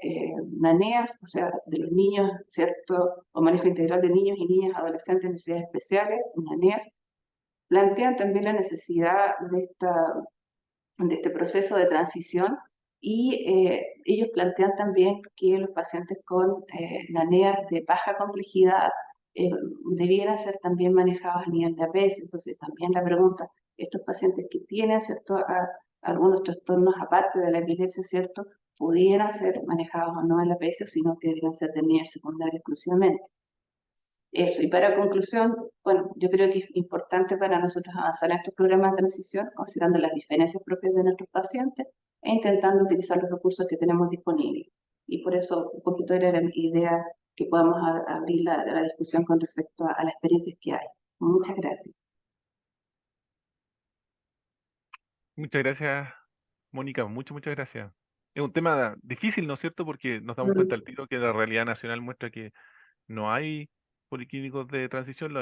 [SPEAKER 4] NANEAS, o sea, de los niños, ¿cierto? O manejo integral de niños y niñas adolescentes en necesidades especiales, NANEAS, plantean también la necesidad de este proceso de transición y ellos plantean también que los pacientes con NANEAS de baja complejidad debieran ser también manejados a nivel de APS. Entonces también la pregunta, estos pacientes que tienen, ¿cierto?, algunos trastornos aparte de la epilepsia, ¿cierto?, pudieran ser manejados o no en la APS, sino que deberían ser de nivel secundario exclusivamente. Eso, y para conclusión, bueno, yo creo que es importante para nosotros avanzar en estos programas de transición, considerando las diferencias propias de nuestros pacientes e intentando utilizar los recursos que tenemos disponibles. Y por eso un poquito era mi idea que podamos abrir la discusión con respecto a las experiencias que hay. Muchas gracias.
[SPEAKER 1] Muchas gracias, Mónica, muchas gracias. Es un tema difícil, ¿no es cierto? Porque nos damos cuenta al tiro que la realidad nacional muestra que no hay policlínicos de transición,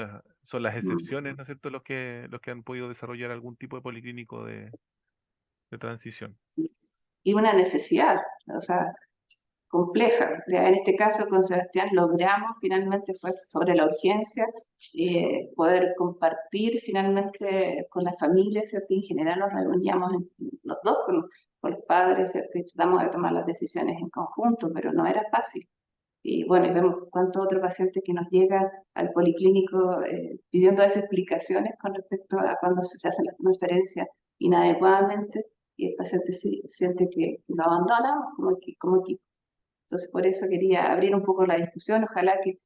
[SPEAKER 1] son las excepciones, ¿no es cierto?, los que han podido desarrollar algún tipo de policlínico de transición.
[SPEAKER 4] Y una necesidad, o sea, compleja. Ya en este caso con Sebastián logramos finalmente, fue sobre la urgencia, poder compartir finalmente con las familias, ¿cierto? Y en general nos reuníamos los dos con los padres, ¿cierto? Y tratamos de tomar las decisiones en conjunto, pero no era fácil. Y bueno, y vemos cuántos otros pacientes que nos llegan al policlínico pidiendo esas explicaciones con respecto a cuando se hacen las transferencias inadecuadamente y el paciente siente que lo abandonamos como equipo. Entonces, por eso quería abrir un poco la discusión. Ojalá que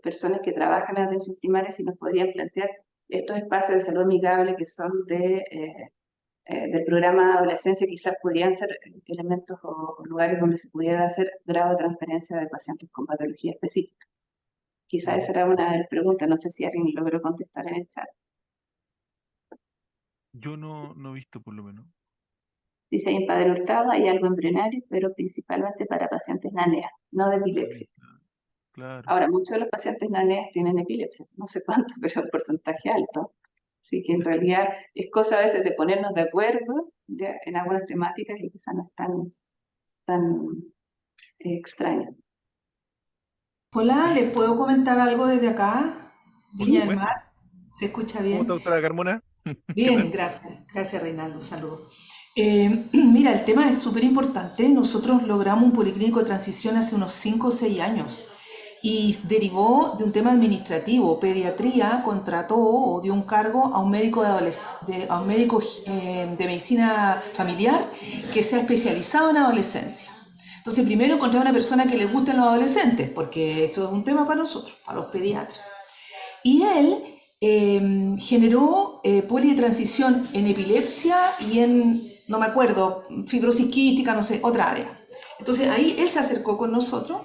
[SPEAKER 4] personas que trabajan en atención primaria si nos podrían plantear estos espacios de salud amigable que son del programa de adolescencia, quizás podrían ser elementos o lugares donde se pudiera hacer grado de transferencia de pacientes con patología específica. Quizás esa era una de las preguntas, no sé si alguien logró contestar en el chat.
[SPEAKER 1] Yo no he visto, por lo menos.
[SPEAKER 4] Dice, en Padre Hurtado hay algo embrionario, pero principalmente para pacientes NANEA, no de epilepsia.
[SPEAKER 1] Claro.
[SPEAKER 4] Ahora, muchos de los pacientes NANEA tienen epilepsia, no sé cuánto, pero el porcentaje alto. Así que en realidad es cosa a veces de ponernos de acuerdo en algunas temáticas y quizás no es tan extraño.
[SPEAKER 5] Hola, ¿les puedo comentar algo desde acá? Viña del Mar, ¿se escucha bien?
[SPEAKER 1] ¿Cómo está, doctora Carmona?
[SPEAKER 5] Bien, gracias Reinaldo, saludos. Mira, el tema es súper importante. Nosotros logramos un policlínico de transición hace unos 5 o 6 años y derivó de un tema administrativo. Pediatría contrató o dio un cargo a un médico de medicina familiar que se ha especializado en adolescencia. Entonces, primero encontré a una persona que le gusten los adolescentes, porque eso es un tema para nosotros, para los pediatras. Y él generó poli de transición en epilepsia y en, no me acuerdo, fibrosis quística, no sé, otra área. Entonces ahí él se acercó con nosotros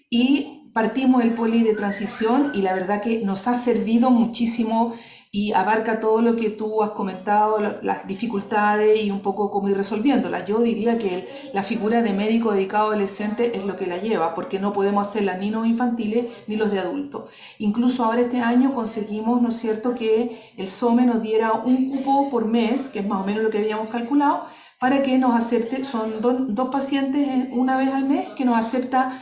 [SPEAKER 5] y partimos el poli de transición y la verdad que nos ha servido muchísimo y abarca todo lo que tú has comentado, las dificultades y un poco cómo ir resolviéndolas. Yo diría que la figura de médico dedicado a adolescentes es lo que la lleva, porque no podemos hacerla ni los infantiles ni los de adultos. Incluso ahora este año conseguimos, ¿no es cierto?, que el SOME nos diera un cupo por mes, que es más o menos lo que habíamos calculado, para que nos acepte, son dos pacientes una vez al mes, que nos acepta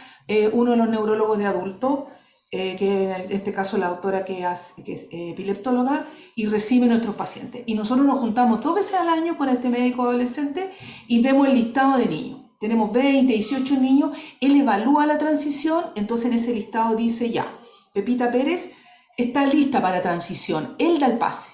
[SPEAKER 5] uno de los neurólogos de adultos, que en este caso la doctora que es epileptóloga, y recibe nuestros pacientes. Y nosotros nos juntamos 2 veces al año con este médico adolescente y vemos el listado de niños. Tenemos 20, 18 niños, él evalúa la transición, entonces en ese listado dice ya, Pepita Pérez está lista para transición, él da el pase.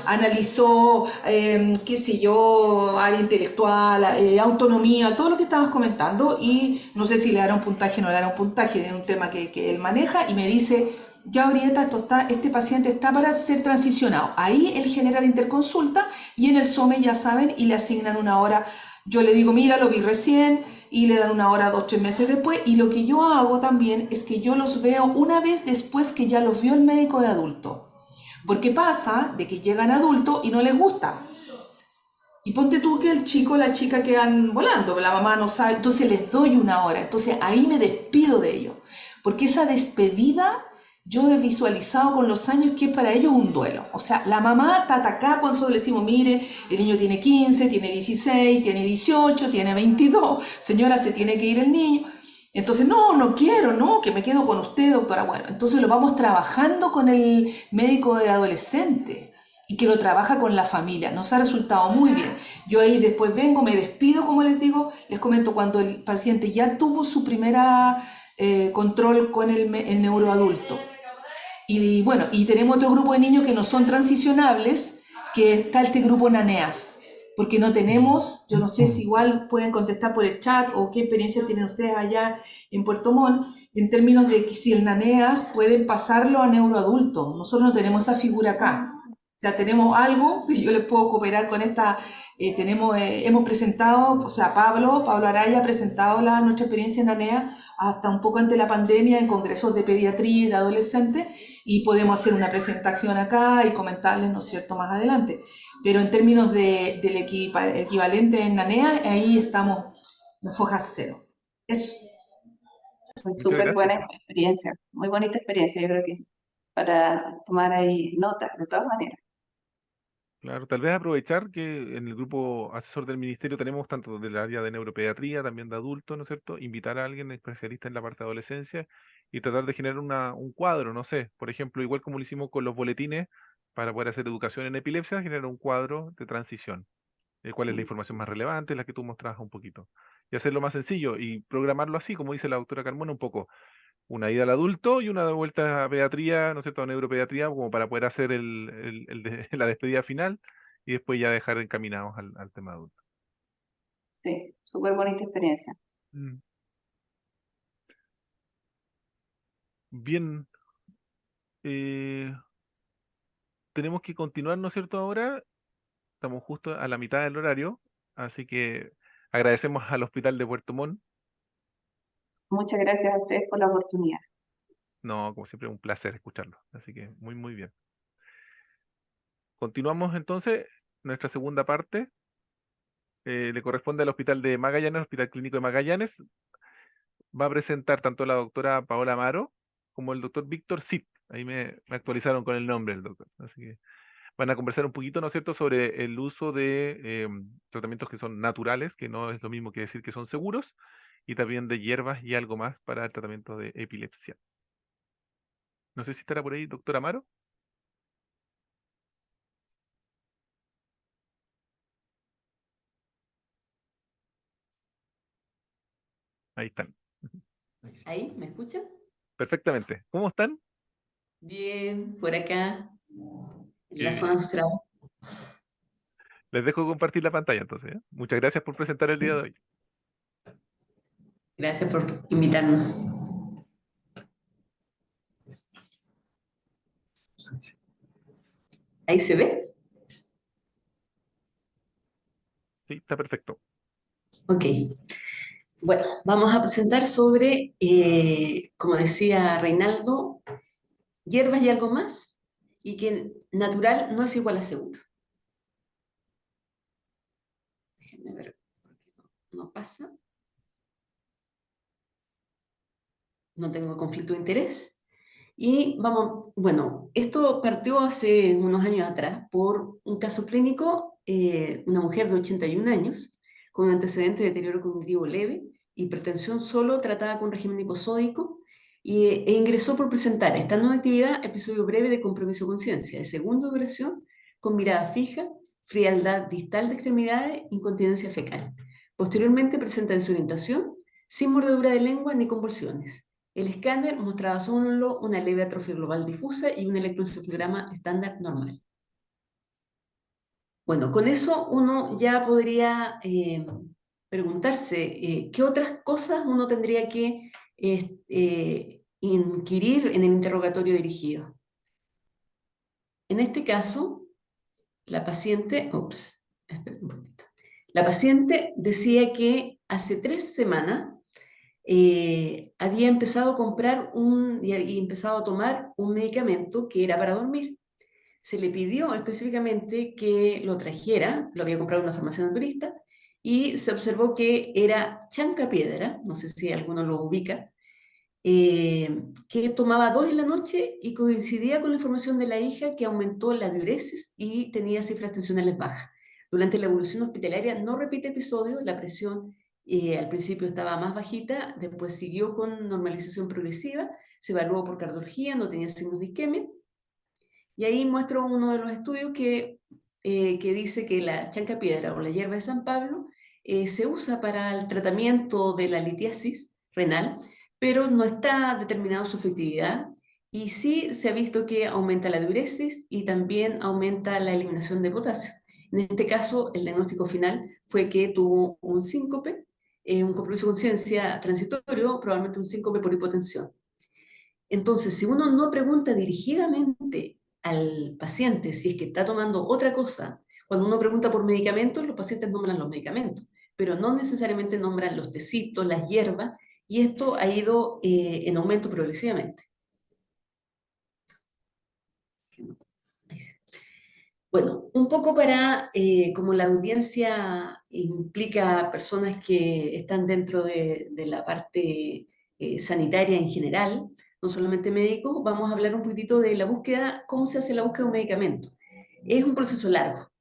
[SPEAKER 5] Analizó, qué sé yo, área intelectual, autonomía, todo lo que estabas comentando, y no sé si le dará un puntaje o no le dará un puntaje, es un tema que él maneja, y me dice, ya Orieta, este paciente está para ser transicionado. Ahí él genera la interconsulta y en el SOME ya saben y le asignan una hora Yo le digo, mira, lo vi recién, y le dan una hora, 2, 3 meses después. Y lo que yo hago también es que yo los veo una vez después que ya los vio el médico de adulto. Porque pasa de que llegan adultos y no les gusta. Y ponte tú que el chico, la chica quedan volando, la mamá no sabe, entonces les doy una hora, entonces ahí me despido de ellos, porque esa despedida yo he visualizado con los años que es para ellos un duelo. O sea, la mamá está atacada cuando nosotros le decimos, mire, el niño tiene 15, tiene 16, tiene 18, tiene 22, señora, se tiene que ir el niño. Entonces, no, no quiero, no, que me quedo con usted, doctora. Bueno, entonces lo vamos trabajando con el médico de adolescente y que lo trabaja con la familia. Nos ha resultado muy bien. Yo ahí después vengo, me despido, como les digo, les comento cuando el paciente ya tuvo su primera control con el neuroadulto. Y bueno, y tenemos otro grupo de niños que no son transicionables, que está este grupo NANEAS, porque no tenemos, yo no sé si igual pueden contestar por el chat o qué experiencia tienen ustedes allá en Puerto Montt, en términos de que si el NANEAS pueden pasarlo a neuroadulto. Nosotros no tenemos esa figura acá. O sea, tenemos algo que yo les puedo cooperar con esta, hemos presentado, o sea, Pablo Araya ha presentado nuestra experiencia en NANEA hasta un poco antes de la pandemia en congresos de pediatría y de adolescentes, y podemos hacer una presentación acá y comentarles, ¿no es cierto?, más adelante. Pero en términos del equivalente en NANEA, ahí estamos en foja cero. Eso.
[SPEAKER 4] Fue
[SPEAKER 1] Muchas
[SPEAKER 4] súper buena
[SPEAKER 1] gracias.
[SPEAKER 4] experiencia, muy bonita experiencia, yo creo que para tomar ahí notas, de todas maneras.
[SPEAKER 1] Claro, tal vez aprovechar que en el grupo asesor del ministerio tenemos tanto del área de neuropediatría, también de adultos, ¿no es cierto? Invitar a alguien especialista en la parte de adolescencia y tratar de generar un cuadro, no sé, por ejemplo, igual como lo hicimos con los boletines para poder hacer educación en epilepsia, generar un cuadro de transición, cuál es la información más relevante, la que tú mostrabas un poquito, y hacerlo más sencillo y programarlo así, como dice la doctora Carmona, un poco una ida al adulto y una de vuelta a pediatría, ¿no es cierto?, a neuropediatría, como para poder hacer la despedida final y después ya dejar encaminados al tema adulto.
[SPEAKER 4] Sí, súper bonita experiencia.
[SPEAKER 1] Mm. Bien, eh, tenemos que continuar, ¿no es cierto? Ahora estamos justo a la mitad del horario, así que agradecemos al Hospital de Puerto Montt.
[SPEAKER 4] Muchas gracias a ustedes por la oportunidad.
[SPEAKER 1] No, como siempre, un placer escucharlo, así que muy, muy bien. Continuamos entonces nuestra segunda parte. Le corresponde al Hospital de Magallanes, Hospital Clínico de Magallanes. Va a presentar tanto la doctora Paola Amaro como el doctor Víctor Cid. Ahí me actualizaron con el nombre del doctor. Así que van a conversar un poquito, ¿no es cierto?, sobre el uso de tratamientos que son naturales, que no es lo mismo que decir que son seguros, y también de hierbas y algo más para el tratamiento de epilepsia. No sé si estará por ahí, doctora Amaro. Ahí están.
[SPEAKER 6] ¿Ahí? ¿Me escuchan?
[SPEAKER 1] Perfectamente. ¿Cómo están?
[SPEAKER 6] Bien, por acá, en
[SPEAKER 1] Qué
[SPEAKER 6] la zona
[SPEAKER 1] bien.
[SPEAKER 6] austral.
[SPEAKER 1] Les dejo compartir la pantalla entonces, ¿eh? Muchas gracias por presentar el día de hoy.
[SPEAKER 6] Gracias por invitarnos. ¿Ahí se ve?
[SPEAKER 1] Sí, está perfecto.
[SPEAKER 6] Ok. Bueno, vamos a presentar sobre, como decía Reinaldo, hierbas y algo más, y que natural no es igual a seguro. Déjenme ver, porque no pasa. No tengo conflicto de interés. Y vamos, bueno, esto partió hace unos años atrás por un caso clínico, una mujer de 81 años con un antecedente de deterioro cognitivo leve, hipertensión solo tratada con régimen hiposódico e ingresó por presentar, estando en actividad, episodio breve de compromiso de conciencia, de segunda duración, con mirada fija, frialdad distal de extremidades, incontinencia fecal. Posteriormente presenta desorientación, sin mordedura de lengua ni convulsiones. El escáner mostraba solo una leve atrofia global difusa y un electroencefalograma estándar normal. Bueno, con eso uno ya podría preguntarse qué otras cosas uno tendría que inquirir en el interrogatorio dirigido. En este caso, la paciente, espera un poquito. La paciente decía que hace 3 semanas había empezado a comprar y empezado a tomar un medicamento que era para dormir. Se le pidió específicamente que lo trajera, lo había comprado en una farmacia naturista, y se observó que era chancapiedra, no sé si alguno lo ubica, que tomaba 2 en la noche y coincidía con la información de la hija que aumentó la diuresis y tenía cifras tensionales bajas. Durante la evolución hospitalaria no repite episodios, la presión al principio estaba más bajita, después siguió con normalización progresiva, se evaluó por cardiología, no tenía signos de isquemia, y ahí muestro uno de los estudios que dice que la chancapiedra o la hierba de San Pablo se usa para el tratamiento de la litiasis renal, pero no está determinado su efectividad, y sí se ha visto que aumenta la diuresis y también aumenta la eliminación de potasio. En este caso, el diagnóstico final fue que tuvo un síncope, un compromiso de conciencia transitorio, probablemente un síncope por hipotensión. Entonces, si uno no pregunta dirigidamente al paciente si es que está tomando otra cosa, cuando uno pregunta por medicamentos, los pacientes nombran los medicamentos, pero no necesariamente nombran los tecitos, las hierbas, y esto ha ido en aumento progresivamente. Ahí sí. Bueno, un poco para, como la audiencia implica personas que están dentro de la parte sanitaria en general, no solamente médicos, vamos a hablar un poquitito de la búsqueda, cómo se hace la búsqueda de un medicamento. Es un proceso largo.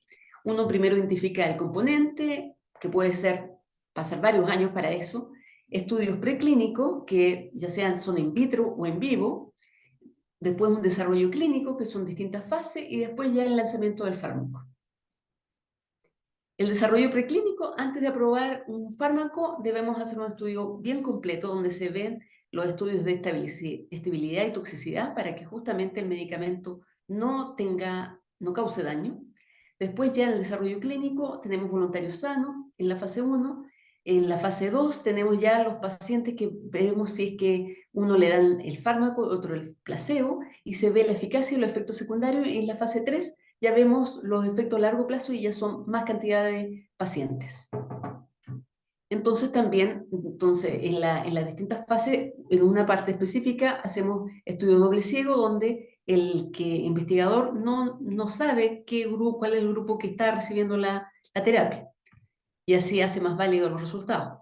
[SPEAKER 6] Uno primero identifica el componente, que puede ser, pasar varios años para eso, estudios preclínicos, que ya sean son in vitro o en vivo, después un desarrollo clínico, que son distintas fases, y después ya el lanzamiento del fármaco. El desarrollo preclínico, antes de aprobar un fármaco, debemos hacer un estudio bien completo donde se ven los estudios de estabilidad y toxicidad para que justamente el medicamento no cause daño. Después ya en el desarrollo clínico tenemos voluntarios sanos en la fase 1. En la fase 2 tenemos ya los pacientes que vemos si es que uno le dan el fármaco, otro el placebo, y se ve la eficacia y los efectos secundarios. Y en la fase 3 ya vemos los efectos a largo plazo y ya son más cantidad de pacientes. Entonces también, en las distintas fases, en una parte específica, hacemos estudio doble ciego, donde el investigador no sabe cuál es el grupo que está recibiendo la terapia, y así hace más válidos los resultados.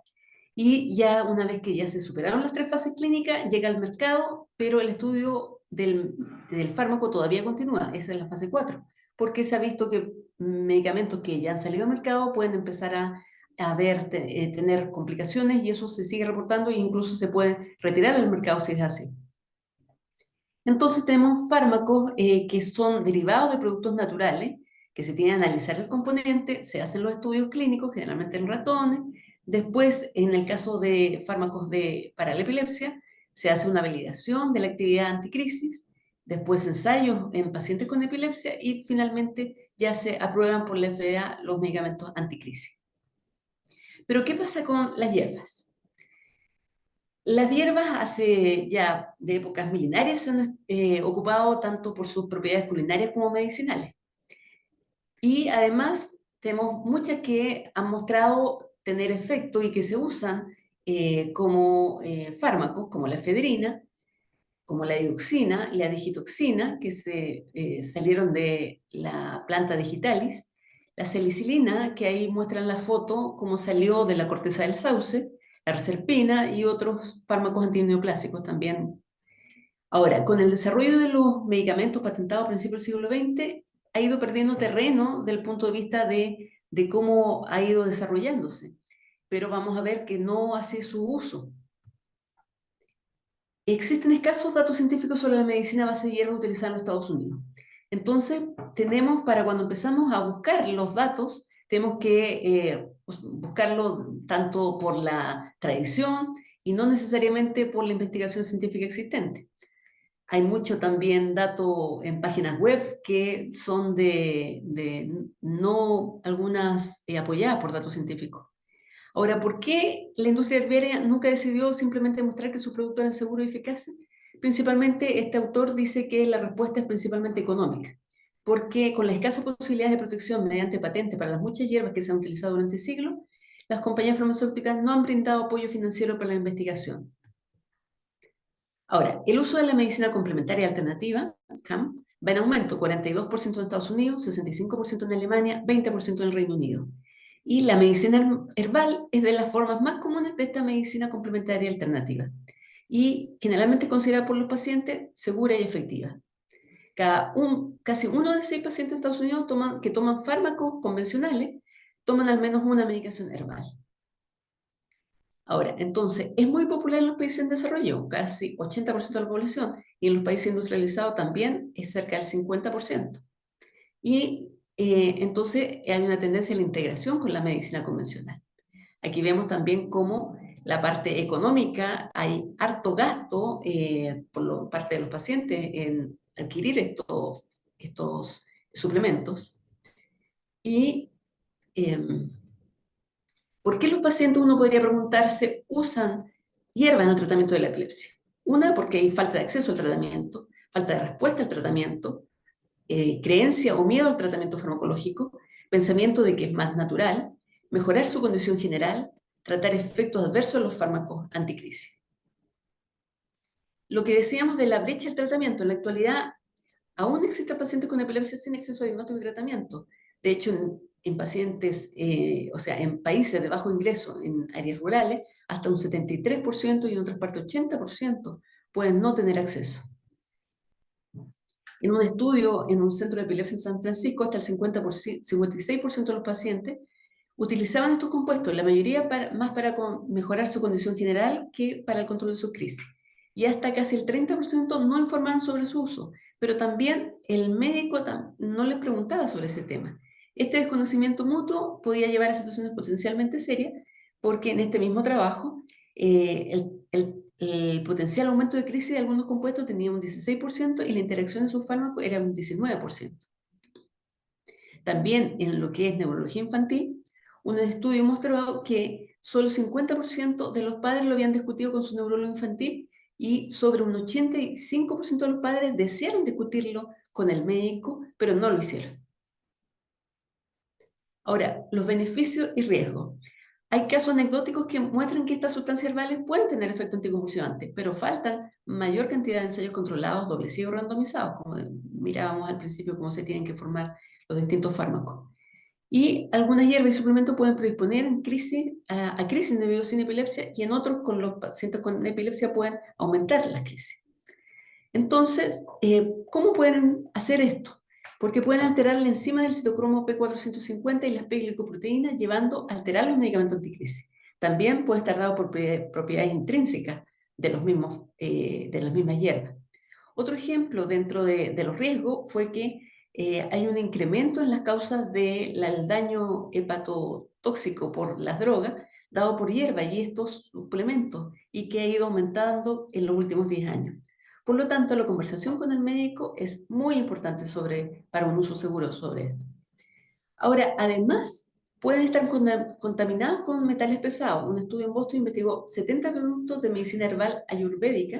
[SPEAKER 6] Y ya una vez que ya se superaron las 3 fases clínicas, llega al mercado, pero el estudio del fármaco todavía continúa, esa es la fase 4, porque se ha visto que medicamentos que ya han salido al mercado pueden empezar a tener complicaciones, y eso se sigue reportando e incluso se puede retirar del mercado si es así. Entonces tenemos fármacos que son derivados de productos naturales, que se tiene que analizar el componente, se hacen los estudios clínicos, generalmente en ratones. Después, en el caso de fármacos para la epilepsia, se hace una validación de la actividad anticrisis, después ensayos en pacientes con epilepsia, y finalmente ya se aprueban por la FDA los medicamentos anticrisis. Pero ¿qué pasa con las hierbas? Las hierbas hace ya de épocas milenarias se han ocupado tanto por sus propiedades culinarias como medicinales. Y además tenemos muchas que han mostrado tener efecto y que se usan como fármacos, como la efedrina, como la dioxina, la digitoxina, que salieron de la planta digitalis, la salicilina, que ahí muestran la foto, cómo salió de la corteza del sauce, la reserpina y otros fármacos antineoplásicos también. Ahora, con el desarrollo de los medicamentos patentados a principios del siglo XX, ha ido perdiendo terreno del punto de vista de cómo ha ido desarrollándose, pero vamos a ver que no hace su uso. Existen escasos datos científicos sobre la medicina a base de hierba utilizada en los Estados Unidos. Entonces, para cuando empezamos a buscar los datos, tenemos que buscarlo tanto por la tradición y no necesariamente por la investigación científica existente. Hay mucho también dato en páginas web que son no algunas apoyadas por datos científicos. Ahora, ¿por qué la industria herbiaria nunca decidió simplemente mostrar que sus productos eran seguros y eficaces? Principalmente, este autor dice que la respuesta es principalmente económica. porque con las escasas posibilidades de protección mediante patente para las muchas hierbas que se han utilizado durante siglos, las compañías farmacéuticas no han brindado apoyo financiero para la investigación. Ahora, el uso de la medicina complementaria alternativa, CAM, va en aumento, 42% en Estados Unidos, 65% en Alemania, 20% en el Reino Unido. Y la medicina herbal es de las formas más comunes de esta medicina complementaria alternativa y generalmente es considerada por los pacientes segura y efectiva. Casi 1 de 6 pacientes en Estados Unidos que toman fármacos convencionales toman al menos una medicación herbal. Ahora, entonces, es muy popular en los países en desarrollo, casi 80% de la población, y en los países industrializados también es cerca del 50%. Y entonces hay una tendencia a la integración con la medicina convencional. Aquí vemos también cómo la parte económica, hay harto gasto por parte de los pacientes en adquirir estos suplementos. Y ¿por qué los pacientes, uno podría preguntarse, usan hierba en el tratamiento de la epilepsia? Una, porque hay falta de acceso al tratamiento, falta de respuesta al tratamiento, creencia o miedo al tratamiento farmacológico, pensamiento de que es más natural, mejorar su condición general, tratar efectos adversos de los fármacos anticrisis. Lo que decíamos de la brecha del tratamiento, en la actualidad aún existen pacientes con epilepsia sin acceso a diagnóstico y tratamiento. De hecho, en pacientes, o sea, en países de bajo ingreso, en áreas rurales, hasta un 73% y en otras partes 80% pueden no tener acceso. En un estudio en un centro de epilepsia en San Francisco, hasta el 56% de los pacientes utilizaban estos compuestos, la mayoría más para mejorar su condición general que para el control de sus crisis. Y hasta casi el 30% no informaban sobre su uso, pero también el médico no les preguntaba sobre ese tema. Este desconocimiento mutuo podía llevar a situaciones potencialmente serias, porque en este mismo trabajo el potencial aumento de crisis de algunos compuestos tenía un 16% y la interacción de sus fármacos era un 19%. También en lo que es neurología infantil, un estudio mostró que solo el 50% de los padres lo habían discutido con su neurólogo infantil y sobre un 85% de los padres desearon discutirlo con el médico, pero no lo hicieron. Ahora, los beneficios y riesgos. Hay casos anecdóticos que muestran que estas sustancias herbales pueden tener efecto anticonvulsivante, pero faltan mayor cantidad de ensayos controlados, doble ciego randomizados, como mirábamos al principio cómo se tienen que formar los distintos fármacos. Y algunas hierbas y suplementos pueden predisponer a crisis debido a epilepsia y en otros con los pacientes con epilepsia pueden aumentar las crisis. Entonces, ¿cómo pueden hacer esto? Porque pueden alterar la enzima del citocromo P450 y las P-glicoproteínas, llevando a alterar los medicamentos anticrisis. También puede estar dado por propiedades intrínsecas de las mismas hierbas. Otro ejemplo dentro de los riesgos fue que hay un incremento en las causas del daño hepatotóxico por las drogas dado por hierba y estos suplementos y que ha ido aumentando en los últimos 10 años. Por lo tanto, la conversación con el médico es muy importante para un uso seguro sobre esto. Ahora, además, pueden estar contaminados con metales pesados. Un estudio en Boston investigó 70 productos de medicina herbal ayurvédica,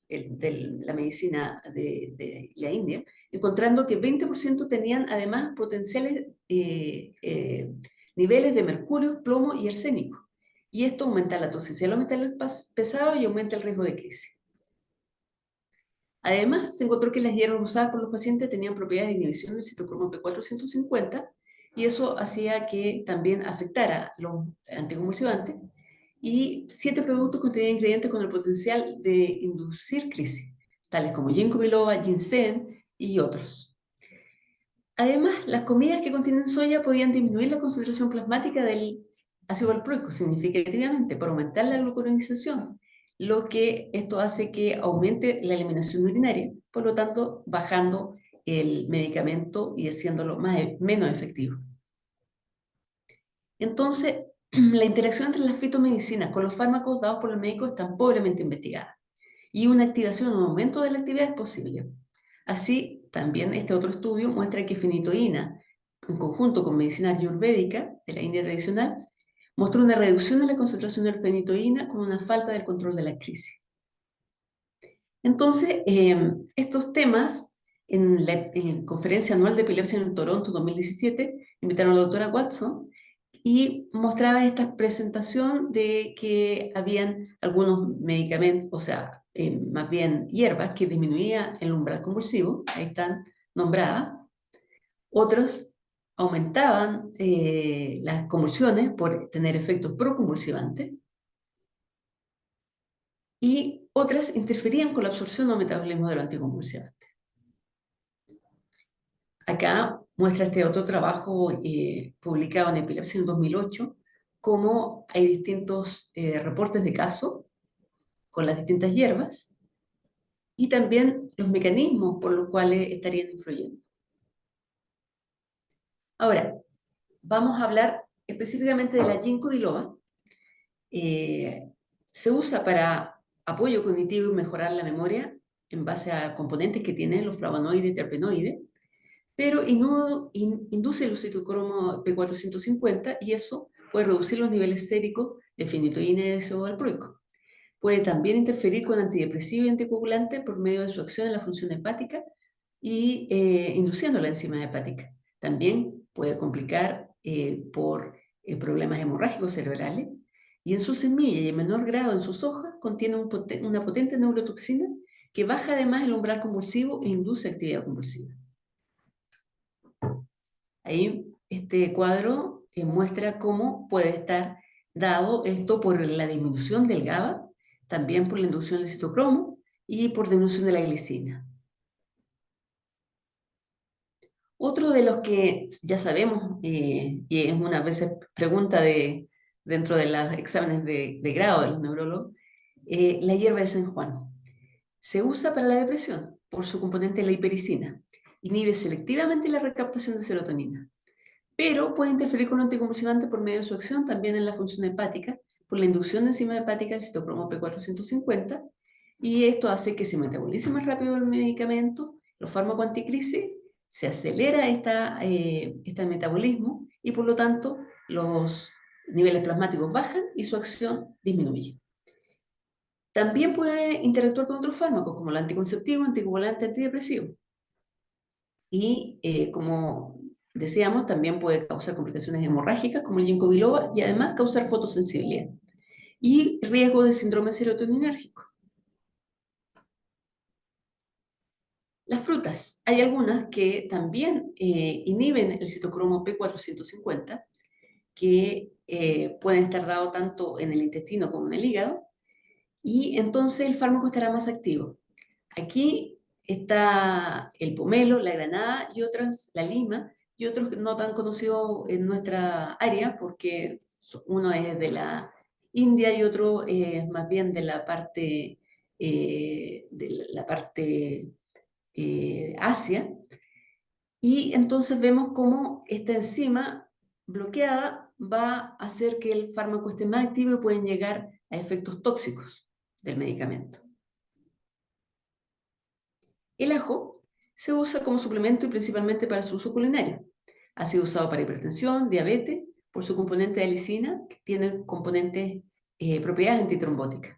[SPEAKER 6] de la medicina de la India, encontrando que 20% tenían además potenciales niveles de mercurio, plomo y arsénico. Y esto aumenta la toxicidad de los metales pesados y aumenta el riesgo de crisis. Además, se encontró que las hierbas usadas por los pacientes tenían propiedades de inhibición del citocromo P450 y eso hacía que también afectara los anticonvulsivantes. Y 7 productos contenían ingredientes con el potencial de inducir crisis, tales como ginkgo biloba, ginseng y otros. Además, las comidas que contienen soya podían disminuir la concentración plasmática del ácido valproico significativamente por aumentar la glucuronización, lo que esto hace que aumente la eliminación urinaria, por lo tanto, bajando el medicamento y haciéndolo menos efectivo. Entonces, la interacción entre las fitomedicinas con los fármacos dados por el médico está pobremente investigada y una activación o un aumento de la actividad es posible. Así, también este otro estudio muestra que fenitoína, en conjunto con medicina ayurvédica de la India tradicional, mostró una reducción de la concentración de fenitoína con una falta del control de la crisis. Entonces, estos temas En la conferencia anual de epilepsia en Toronto 2017, invitaron a la doctora Watson y mostraba esta presentación de que habían algunos medicamentos, o sea, más bien hierbas que disminuían el umbral convulsivo, ahí están nombradas. Otros aumentaban las convulsiones por tener efectos proconvulsivantes y otras interferían con la absorción o metabolismo de los anticonvulsivantes. Acá muestra este otro trabajo publicado en Epilepsia en 2008, cómo hay distintos reportes de casos con las distintas hierbas y también los mecanismos por los cuales estarían influyendo. Ahora, vamos a hablar específicamente de la ginkgo biloba. Se usa para apoyo cognitivo y mejorar la memoria en base a componentes que tienen los flavonoides y terpenoides, pero induce el citocromo P450 y eso puede reducir los niveles séricos de fenitoína y de ácido valproico. Puede también interferir con antidepresivos y anticoagulantes por medio de su acción en la función hepática y induciendo la enzima hepática. También puede complicar por problemas hemorrágicos cerebrales y en sus semillas y en menor grado en sus hojas contiene una potente neurotoxina que baja además el umbral convulsivo e induce actividad convulsiva. Ahí este cuadro muestra cómo puede estar dado esto por la disminución del GABA, también por la inducción del citocromo y por disminución de la glicina. Otro de los que ya sabemos, y es una veces pregunta dentro de los exámenes de grado de los neurólogos, la hierba de San Juan. Se usa para la depresión por su componente la hipericina. Inhibe selectivamente la recaptación de serotonina, pero puede interferir con anticonvulsivantes por medio de su acción también en la función hepática, por la inducción de enzima hepática del citocromo P450, y esto hace que se metabolice más rápido el medicamento, los fármacos anticrisis, se acelera este metabolismo y por lo tanto los niveles plasmáticos bajan y su acción disminuye. También puede interactuar con otros fármacos como el anticonceptivo, anticoagulante, antidepresivo. Y como decíamos, también puede causar complicaciones hemorrágicas como el ginkgo biloba y además causar fotosensibilidad y riesgo de síndrome serotoninérgico. Las frutas, hay algunas que también inhiben el citocromo P450, que pueden estar dados tanto en el intestino como en el hígado, y entonces el fármaco estará más activo. Aquí está el pomelo, la granada y otras, la lima, y otros no tan conocidos en nuestra área, porque uno es de la India y otro es más bien de la parte Asia, y entonces vemos cómo esta enzima bloqueada va a hacer que el fármaco esté más activo y pueden llegar a efectos tóxicos del medicamento. El ajo se usa como suplemento y principalmente para su uso culinario. Ha sido usado para hipertensión, diabetes, por su componente de alicina, que tiene componentes, propiedades antitrombóticas.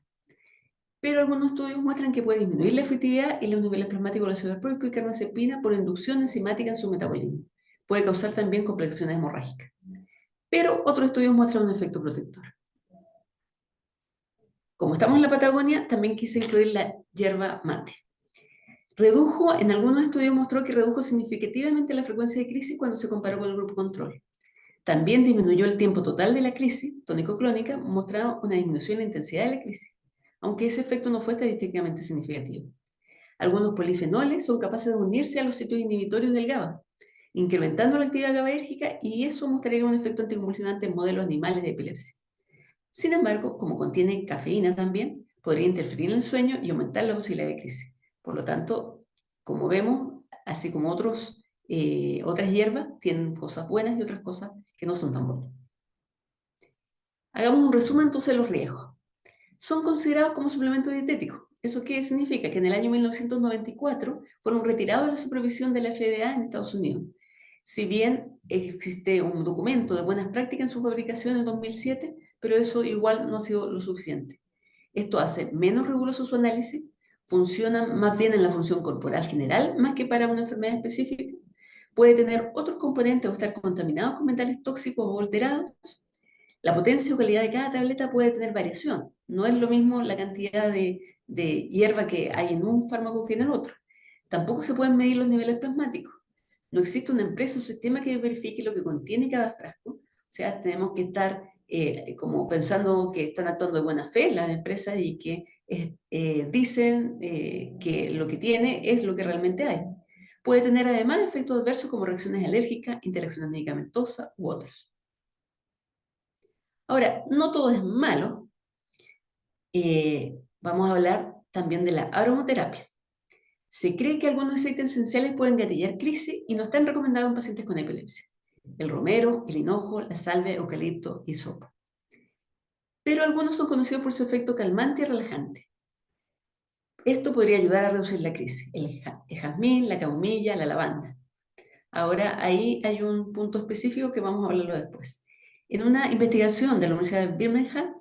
[SPEAKER 6] Pero algunos estudios muestran que puede disminuir la efectividad y los niveles plasmáticos de ácido valproico y carbamazepina por inducción enzimática en su metabolismo. Puede causar también complicaciones hemorrágicas. Pero otros estudios muestran un efecto protector. Como estamos en la Patagonia, también quise incluir la hierba mate. En algunos estudios mostró que redujo significativamente la frecuencia de crisis cuando se comparó con el grupo control. También disminuyó el tiempo total de la crisis tónico-clónica, mostrando una disminución en la intensidad de la crisis, aunque ese efecto no fue estadísticamente significativo. Algunos polifenoles son capaces de unirse a los sitios inhibitorios del GABA, incrementando la actividad GABAérgica, y eso mostraría un efecto anticonvulsionante en modelos animales de epilepsia. Sin embargo, como contiene cafeína también, podría interferir en el sueño y aumentar la posibilidad de crisis. Por lo tanto, como vemos, así como otras hierbas, tienen cosas buenas y otras cosas que no son tan buenas. Hagamos un resumen entonces de los riesgos. Son considerados como suplementos dietéticos. ¿Eso qué significa? Que en el año 1994 fueron retirados de la supervisión de la FDA en Estados Unidos. Si bien existe un documento de buenas prácticas en su fabricación en el 2007, pero eso igual no ha sido lo suficiente. Esto hace menos riguroso su análisis, funcionan más bien en la función corporal general, más que para una enfermedad específica. Puede tener otros componentes o estar contaminado con metales tóxicos o alterados. La potencia o calidad de cada tableta puede tener variación. No es lo mismo la cantidad de hierba que hay en un fármaco que en el otro. Tampoco se pueden medir los niveles plasmáticos. No existe una empresa o sistema que verifique lo que contiene cada frasco. O sea, tenemos que estar como pensando que están actuando de buena fe las empresas y que dicen que lo que tiene es lo que realmente hay. Puede tener además efectos adversos como reacciones alérgicas, interacciones medicamentosas u otros. Ahora, no todo es malo. Vamos a hablar también de la aromaterapia. Se cree que algunos aceites esenciales pueden gatillar crisis y no están recomendados en pacientes con epilepsia. El romero, el hinojo, la salvia, eucalipto y sopo. Pero algunos son conocidos por su efecto calmante y relajante. Esto podría ayudar a reducir la crisis. El jazmín, la camomilla, la lavanda. Ahora, ahí hay un punto específico que vamos a hablarlo después. En una investigación de la Universidad de Birmingham,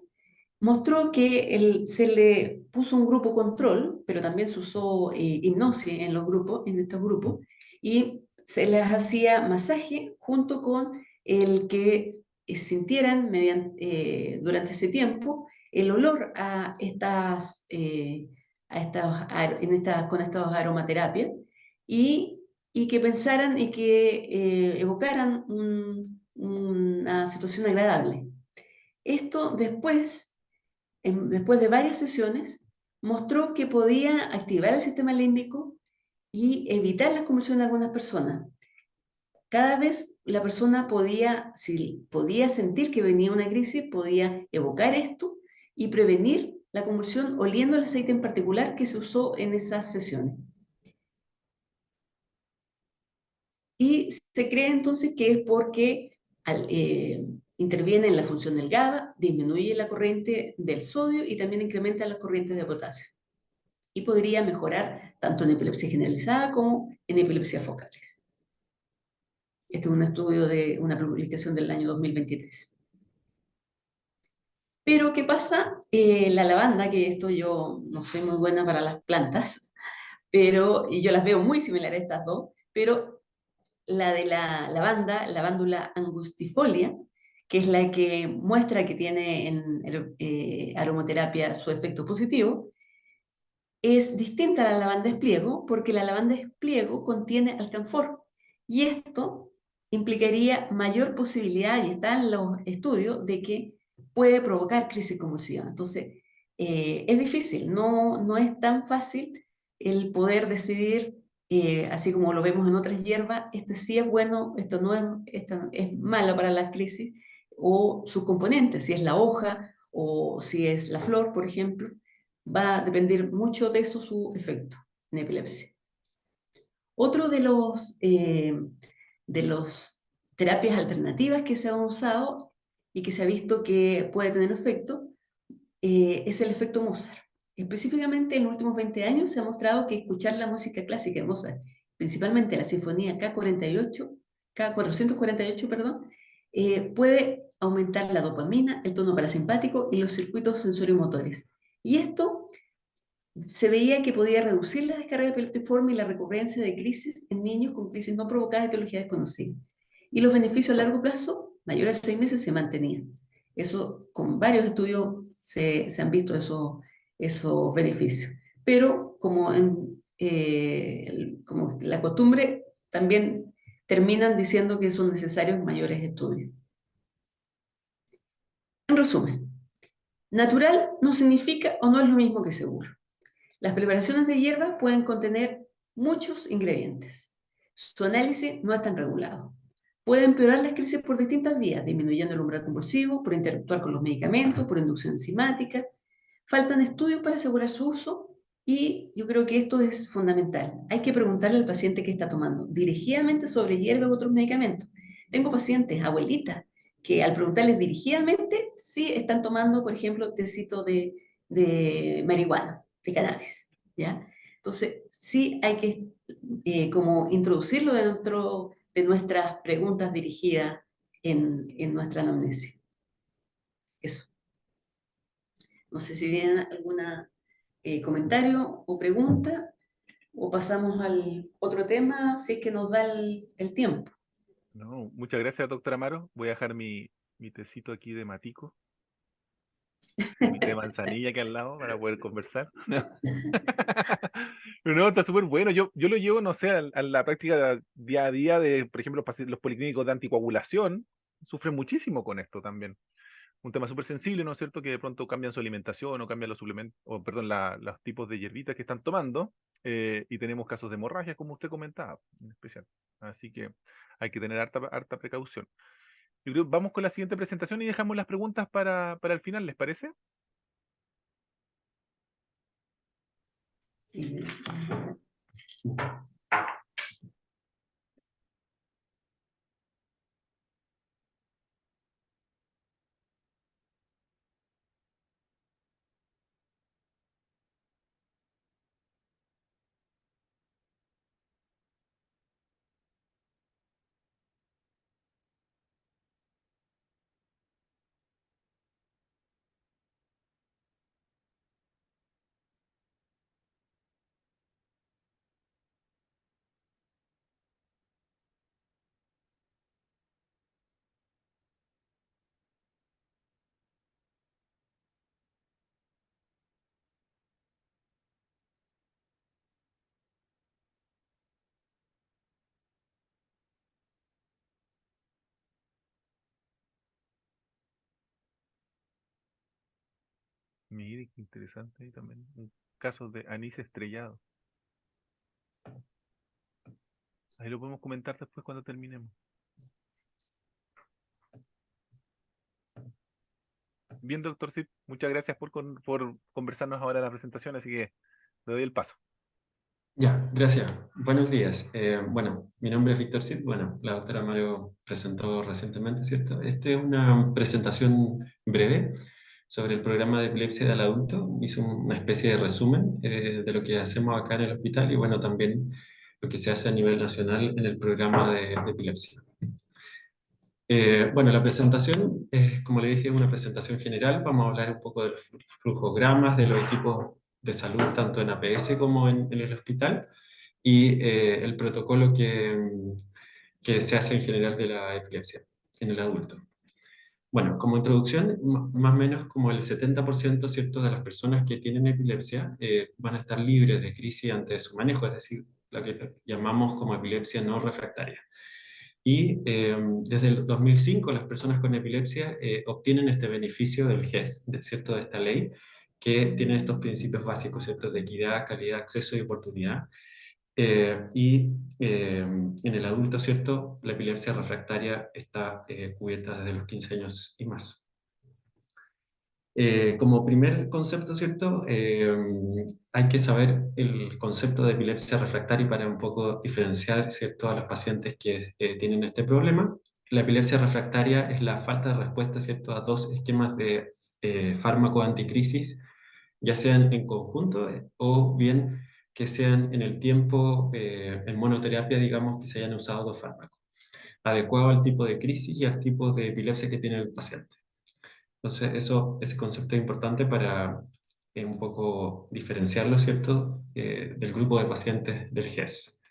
[SPEAKER 6] mostró que se le puso un grupo control, pero también se usó hipnosis en estos grupos, y se les hacía masaje junto con el que sintieran durante ese tiempo el olor con estas aromaterapias y que pensaran y que evocaran una situación agradable. Esto después de varias sesiones, mostró que podía activar el sistema límbico y evitar las convulsiones de algunas personas. Cada vez la persona si podía sentir que venía una crisis, podía evocar esto y prevenir la convulsión oliendo el aceite en particular que se usó en esas sesiones. Y se cree entonces que es porque interviene en la función del GABA, disminuye la corriente del sodio y también incrementa las corrientes de potasio. Y podría mejorar tanto en epilepsia generalizada como en epilepsias focales. Este es un estudio de una publicación del año 2023. Pero, ¿qué pasa? La lavanda, que esto yo no soy muy buena para las plantas, y yo las veo muy similares a estas dos, pero la de la lavanda, Lavandula angustifolia, que es la que muestra que tiene en aromaterapia su efecto positivo, es distinta a la lavanda espliego porque la lavanda espliego contiene alcanfor y esto implicaría mayor posibilidad, y está en los estudios, de que puede provocar crisis convulsiva. Entonces, es difícil, no es tan fácil el poder decidir, así como lo vemos en otras hierbas, este sí es bueno, esto es malo para la crisis, o sus componentes, si es la hoja o si es la flor, por ejemplo, va a depender mucho de eso su efecto en epilepsia. Otro de los terapias alternativas que se han usado y que se ha visto que puede tener efecto es el efecto Mozart. Específicamente en los últimos 20 años se ha mostrado que escuchar la música clásica de Mozart, principalmente la sinfonía K448, perdón, puede aumentar la dopamina, el tono parasimpático y los circuitos sensorimotores. Y esto se veía que podía reducir la descarga epileptiforme y la recurrencia de crisis en niños con crisis no provocadas de etiología desconocida. Y los beneficios a largo plazo, mayores a 6 meses, se mantenían. Eso, con varios estudios se han visto esos beneficios. Pero como la costumbre, también terminan diciendo que son necesarios mayores estudios. En resumen, natural no significa o no es lo mismo que seguro. Las preparaciones de hierba pueden contener muchos ingredientes. Su análisis no es tan regulado. Puede empeorar las crisis por distintas vías, disminuyendo el umbral convulsivo, por interactuar con los medicamentos, por inducción enzimática. Faltan estudios para asegurar su uso y yo creo que esto es fundamental. Hay que preguntarle al paciente qué está tomando, dirigidamente sobre hierba u otros medicamentos. Tengo pacientes, abuelitas, que al preguntarles dirigidamente, sí están tomando, por ejemplo, tecito de marihuana, de cannabis, ¿ya? Entonces, sí hay que como introducirlo dentro de nuestras preguntas dirigidas en nuestra anamnesis. Eso. No sé si viene alguna comentario o pregunta, o pasamos al otro tema si es que nos da el tiempo.
[SPEAKER 1] No, muchas gracias, doctora Amaro. Voy a dejar mi tecito aquí de matico, mi té de manzanilla aquí al lado para poder conversar. Pero no, está súper bueno. Yo lo llevo, no sé, a la práctica día a día de, por ejemplo, los policlínicos de anticoagulación sufren muchísimo con esto también. Un tema súper sensible, ¿no es cierto? Que de pronto cambian su alimentación o cambian los suplementos, o perdón, los tipos de hierbitas que están tomando, y tenemos casos de hemorragia, como usted comentaba, en especial. Así que hay que tener harta precaución. Yo creo, vamos con la siguiente presentación y dejamos las preguntas para el final, ¿les parece? Mire, qué interesante ahí también. Un caso de anís estrellado. Ahí lo podemos comentar después cuando terminemos. Bien, doctor Sid, muchas gracias por conversarnos ahora la presentación, así que le doy el paso.
[SPEAKER 7] Ya, gracias. Buenos días. Bueno, mi nombre es Víctor Cid. Bueno, la doctora Mario presentó recientemente, ¿cierto? Esta es una presentación breve sobre el programa de epilepsia del adulto. Hice una especie de resumen de lo que hacemos acá en el hospital y bueno, también lo que se hace a nivel nacional en el programa de epilepsia. Bueno, la presentación, como le dije, es una presentación general. Vamos a hablar un poco de los flujogramas de los equipos de salud, tanto en APS como en el hospital, y el protocolo que se hace en general de la epilepsia en el adulto. Bueno, como introducción, más o menos como el 70%, ¿cierto?, de las personas que tienen epilepsia van a estar libres de crisis ante su manejo, es decir, lo que llamamos como epilepsia no refractaria. Y desde el 2005 las personas con epilepsia obtienen este beneficio del GES, ¿cierto?, de esta ley, que tiene estos principios básicos, ¿cierto?, de equidad, calidad, acceso y oportunidad. En el adulto, ¿cierto?, la epilepsia refractaria está cubierta desde los 15 años y más. Como primer concepto, ¿cierto? Hay que saber el concepto de epilepsia refractaria para un poco diferenciar, ¿cierto?, a los pacientes que tienen este problema. La epilepsia refractaria es la falta de respuesta, ¿cierto?, a dos esquemas de fármaco anticrisis, ya sean en conjunto o bien que sean en el tiempo, en monoterapia, digamos, que se hayan usado dos fármacos, adecuado al tipo de crisis y al tipo de epilepsia que tiene el paciente. Entonces, ese concepto es importante para un poco diferenciarlo, ¿cierto?, del grupo de pacientes del GES.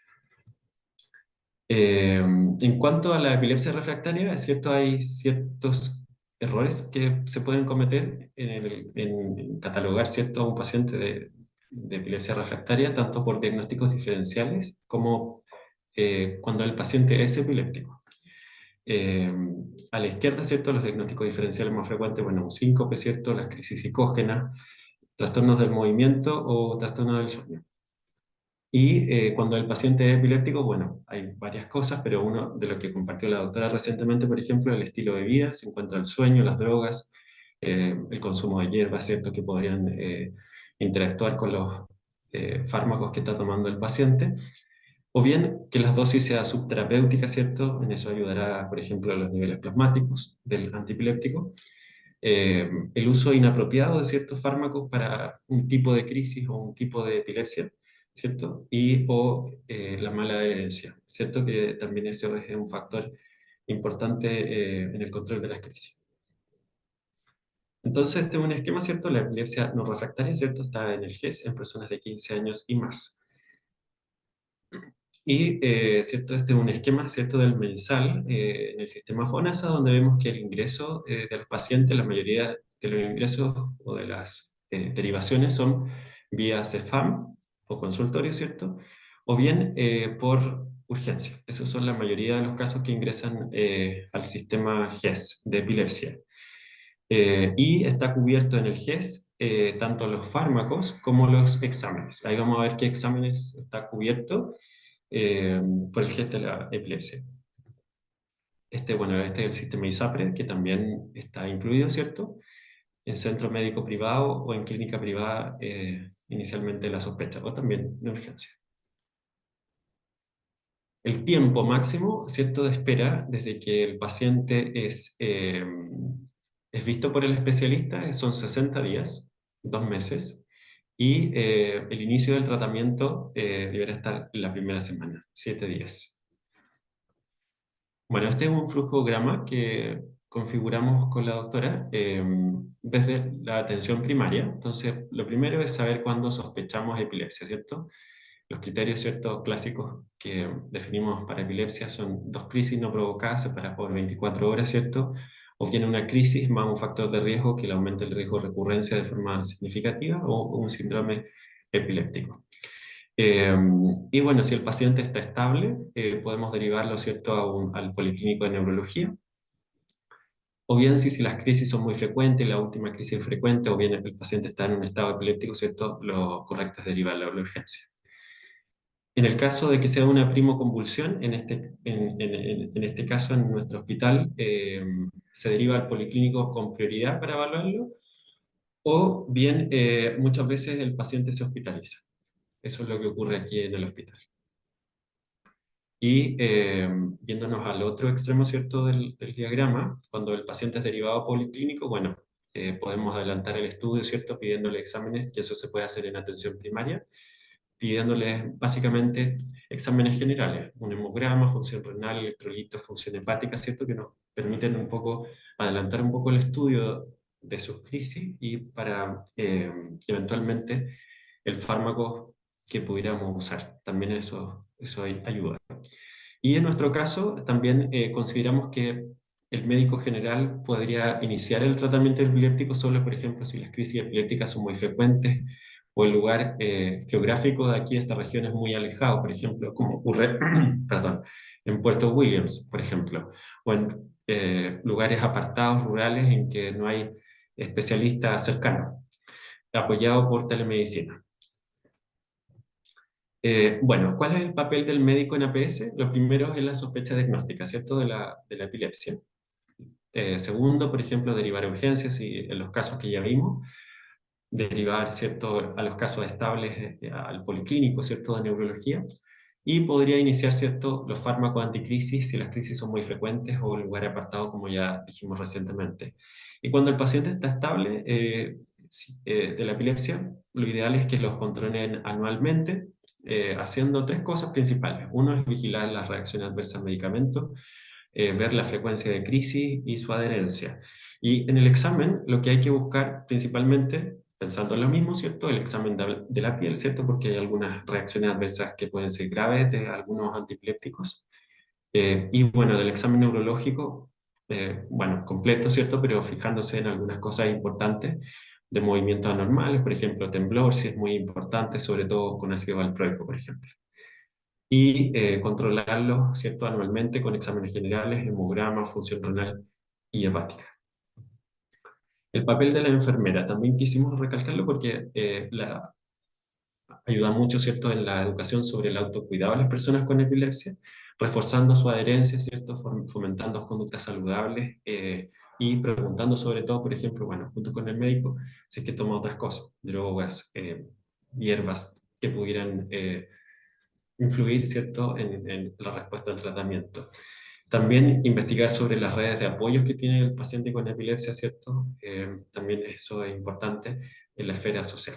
[SPEAKER 7] En cuanto a la epilepsia refractaria, es cierto, hay ciertos errores que se pueden cometer en catalogar, ¿cierto?, a un paciente de epilepsia refractaria, tanto por diagnósticos diferenciales como cuando el paciente es epiléptico. A la izquierda, ¿cierto?, los diagnósticos diferenciales más frecuentes, bueno, un síncope, ¿cierto?, las crisis psicógenas, trastornos del movimiento o trastornos del sueño. Y cuando el paciente es epiléptico, bueno, hay varias cosas, pero uno de lo que compartió la doctora recientemente, por ejemplo, el estilo de vida, se encuentra el sueño, las drogas, el consumo de hierbas, ¿cierto?, que podrían interactuar con los fármacos que está tomando el paciente. O bien que las dosis sean subterapéuticas, ¿cierto? En eso ayudará, por ejemplo, a los niveles plasmáticos del antiepiléptico. El uso inapropiado de ciertos fármacos para un tipo de crisis o un tipo de epilepsia, ¿cierto? La mala adherencia, ¿cierto? Que también eso es un factor importante en el control de las crisis. Entonces, este es un esquema, ¿cierto? La epilepsia no refractaria, ¿cierto? Está en el GES en personas de 15 años y más. Y, ¿cierto? Este es un esquema, ¿cierto? Del mensal en el sistema FONASA, donde vemos que el ingreso de los pacientes, la mayoría de los ingresos o de las derivaciones son vía CEFAM o consultorio, ¿cierto? O bien por urgencia. Esos son la mayoría de los casos que ingresan al sistema GES de epilepsia. Y está cubierto en el GES tanto los fármacos como los exámenes. Ahí vamos a ver qué exámenes está cubierto eh, por el GES de la epilepsia. Bueno, este es el sistema ISAPRE, que también está incluido, ¿cierto? En centro médico privado o en clínica privada, inicialmente la sospecha, o también de urgencia. El tiempo máximo, ¿cierto?, de espera desde que el paciente es visto por el especialista son 60 días, 2 meses, y el inicio del tratamiento deberá estar en la primera semana, 7 días. Bueno, este es un flujograma que configuramos con la doctora desde la atención primaria. Entonces, lo primero es saber cuándo sospechamos epilepsia, ¿cierto? Los criterios, ¿cierto?, clásicos que definimos para epilepsia son 2 crisis no provocadas separadas por 24 horas, ¿cierto? O bien una crisis más un factor de riesgo que le aumente el riesgo de recurrencia de forma significativa o un síndrome epiléptico. Y bueno, si el paciente está estable, podemos derivarlo, ¿cierto?, al policlínico de neurología. O bien si las crisis son muy frecuentes, la última crisis es frecuente, o bien el paciente está en un estado epiléptico, ¿cierto?, lo correcto es derivarlo a la urgencia. En el caso de que sea una primoconvulsión, en este caso en nuestro hospital se deriva al policlínico con prioridad para evaluarlo, o bien muchas veces el paciente se hospitaliza. Eso es lo que ocurre aquí en el hospital. Y yéndonos al otro extremo, ¿cierto?, del diagrama, cuando el paciente es derivado policlínico, bueno, podemos adelantar el estudio, ¿cierto?, pidiéndole exámenes, que eso se puede hacer en atención primaria, pidiéndoles básicamente exámenes generales, un hemograma, función renal, electrolitos, función hepática, ¿cierto?, que nos permiten un poco adelantar un poco el estudio de sus crisis y para eventualmente el fármaco que pudiéramos usar. También eso ayuda. Y en nuestro caso también consideramos que el médico general podría iniciar el tratamiento epiléptico solo, por ejemplo, si las crisis epilépticas son muy frecuentes o el lugar geográfico de aquí, de esta región, es muy alejado, por ejemplo, como ocurre perdón, en Puerto Williams, por ejemplo, o en lugares apartados, rurales, en que no hay especialistas cercanos, apoyado por telemedicina. Bueno, ¿cuál es el papel del médico en APS? Lo primero es la sospecha diagnóstica, ¿cierto?, de la epilepsia. Segundo, por ejemplo, derivar a urgencias y en los casos que ya vimos, derivar, ¿cierto?, a los casos estables al policlínico, ¿cierto?, de neurología, y podría iniciar, ¿cierto?, los fármacos anticrisis si las crisis son muy frecuentes o el lugar apartado, como ya dijimos recientemente. Y cuando el paciente está estable de la epilepsia, lo ideal es que los controlen anualmente, haciendo 3 cosas principales. Uno es vigilar las reacciones adversas al medicamento, ver la frecuencia de crisis y su adherencia. Y en el examen lo que hay que buscar principalmente, pensando en lo mismo, ¿cierto?, el examen de la piel, ¿cierto?, porque hay algunas reacciones adversas que pueden ser graves de algunos antiepilépticos. Y bueno, del examen neurológico, bueno, completo, ¿cierto?, pero fijándose en algunas cosas importantes de movimientos anormales, por ejemplo, temblor, si es muy importante, sobre todo con ácido valproico, por ejemplo. Y controlarlo, ¿cierto?, anualmente con exámenes generales, hemograma, función renal y hepática. El papel de la enfermera, también quisimos recalcarlo porque ayuda mucho, ¿cierto?, en la educación sobre el autocuidado de las personas con epilepsia, reforzando su adherencia, ¿cierto?, fomentando conductas saludables y preguntando sobre todo, por ejemplo, bueno, junto con el médico, si es que toma otras cosas, drogas, hierbas que pudieran influir, ¿cierto?, en la respuesta al tratamiento. También investigar sobre las redes de apoyos que tiene el paciente con epilepsia, ¿cierto? También eso es importante en la esfera social.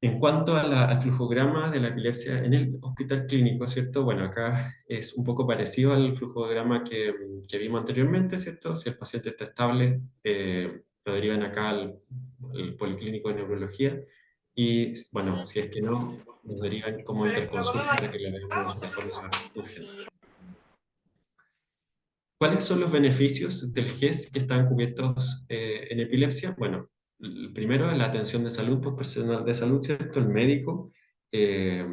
[SPEAKER 7] En cuanto al flujograma de la epilepsia en el hospital clínico, ¿cierto? Bueno, acá es un poco parecido al flujograma que vimos anteriormente, ¿cierto? Si el paciente está estable, lo derivan acá al policlínico de neurología, y bueno, si es que no, nos derivan como interconsulta para que lo veamos de forma urgente. ¿Cuáles son los beneficios del GES que están cubiertos en epilepsia? Bueno, el primero es la atención de salud por personal de salud, ¿cierto? El médico, eh,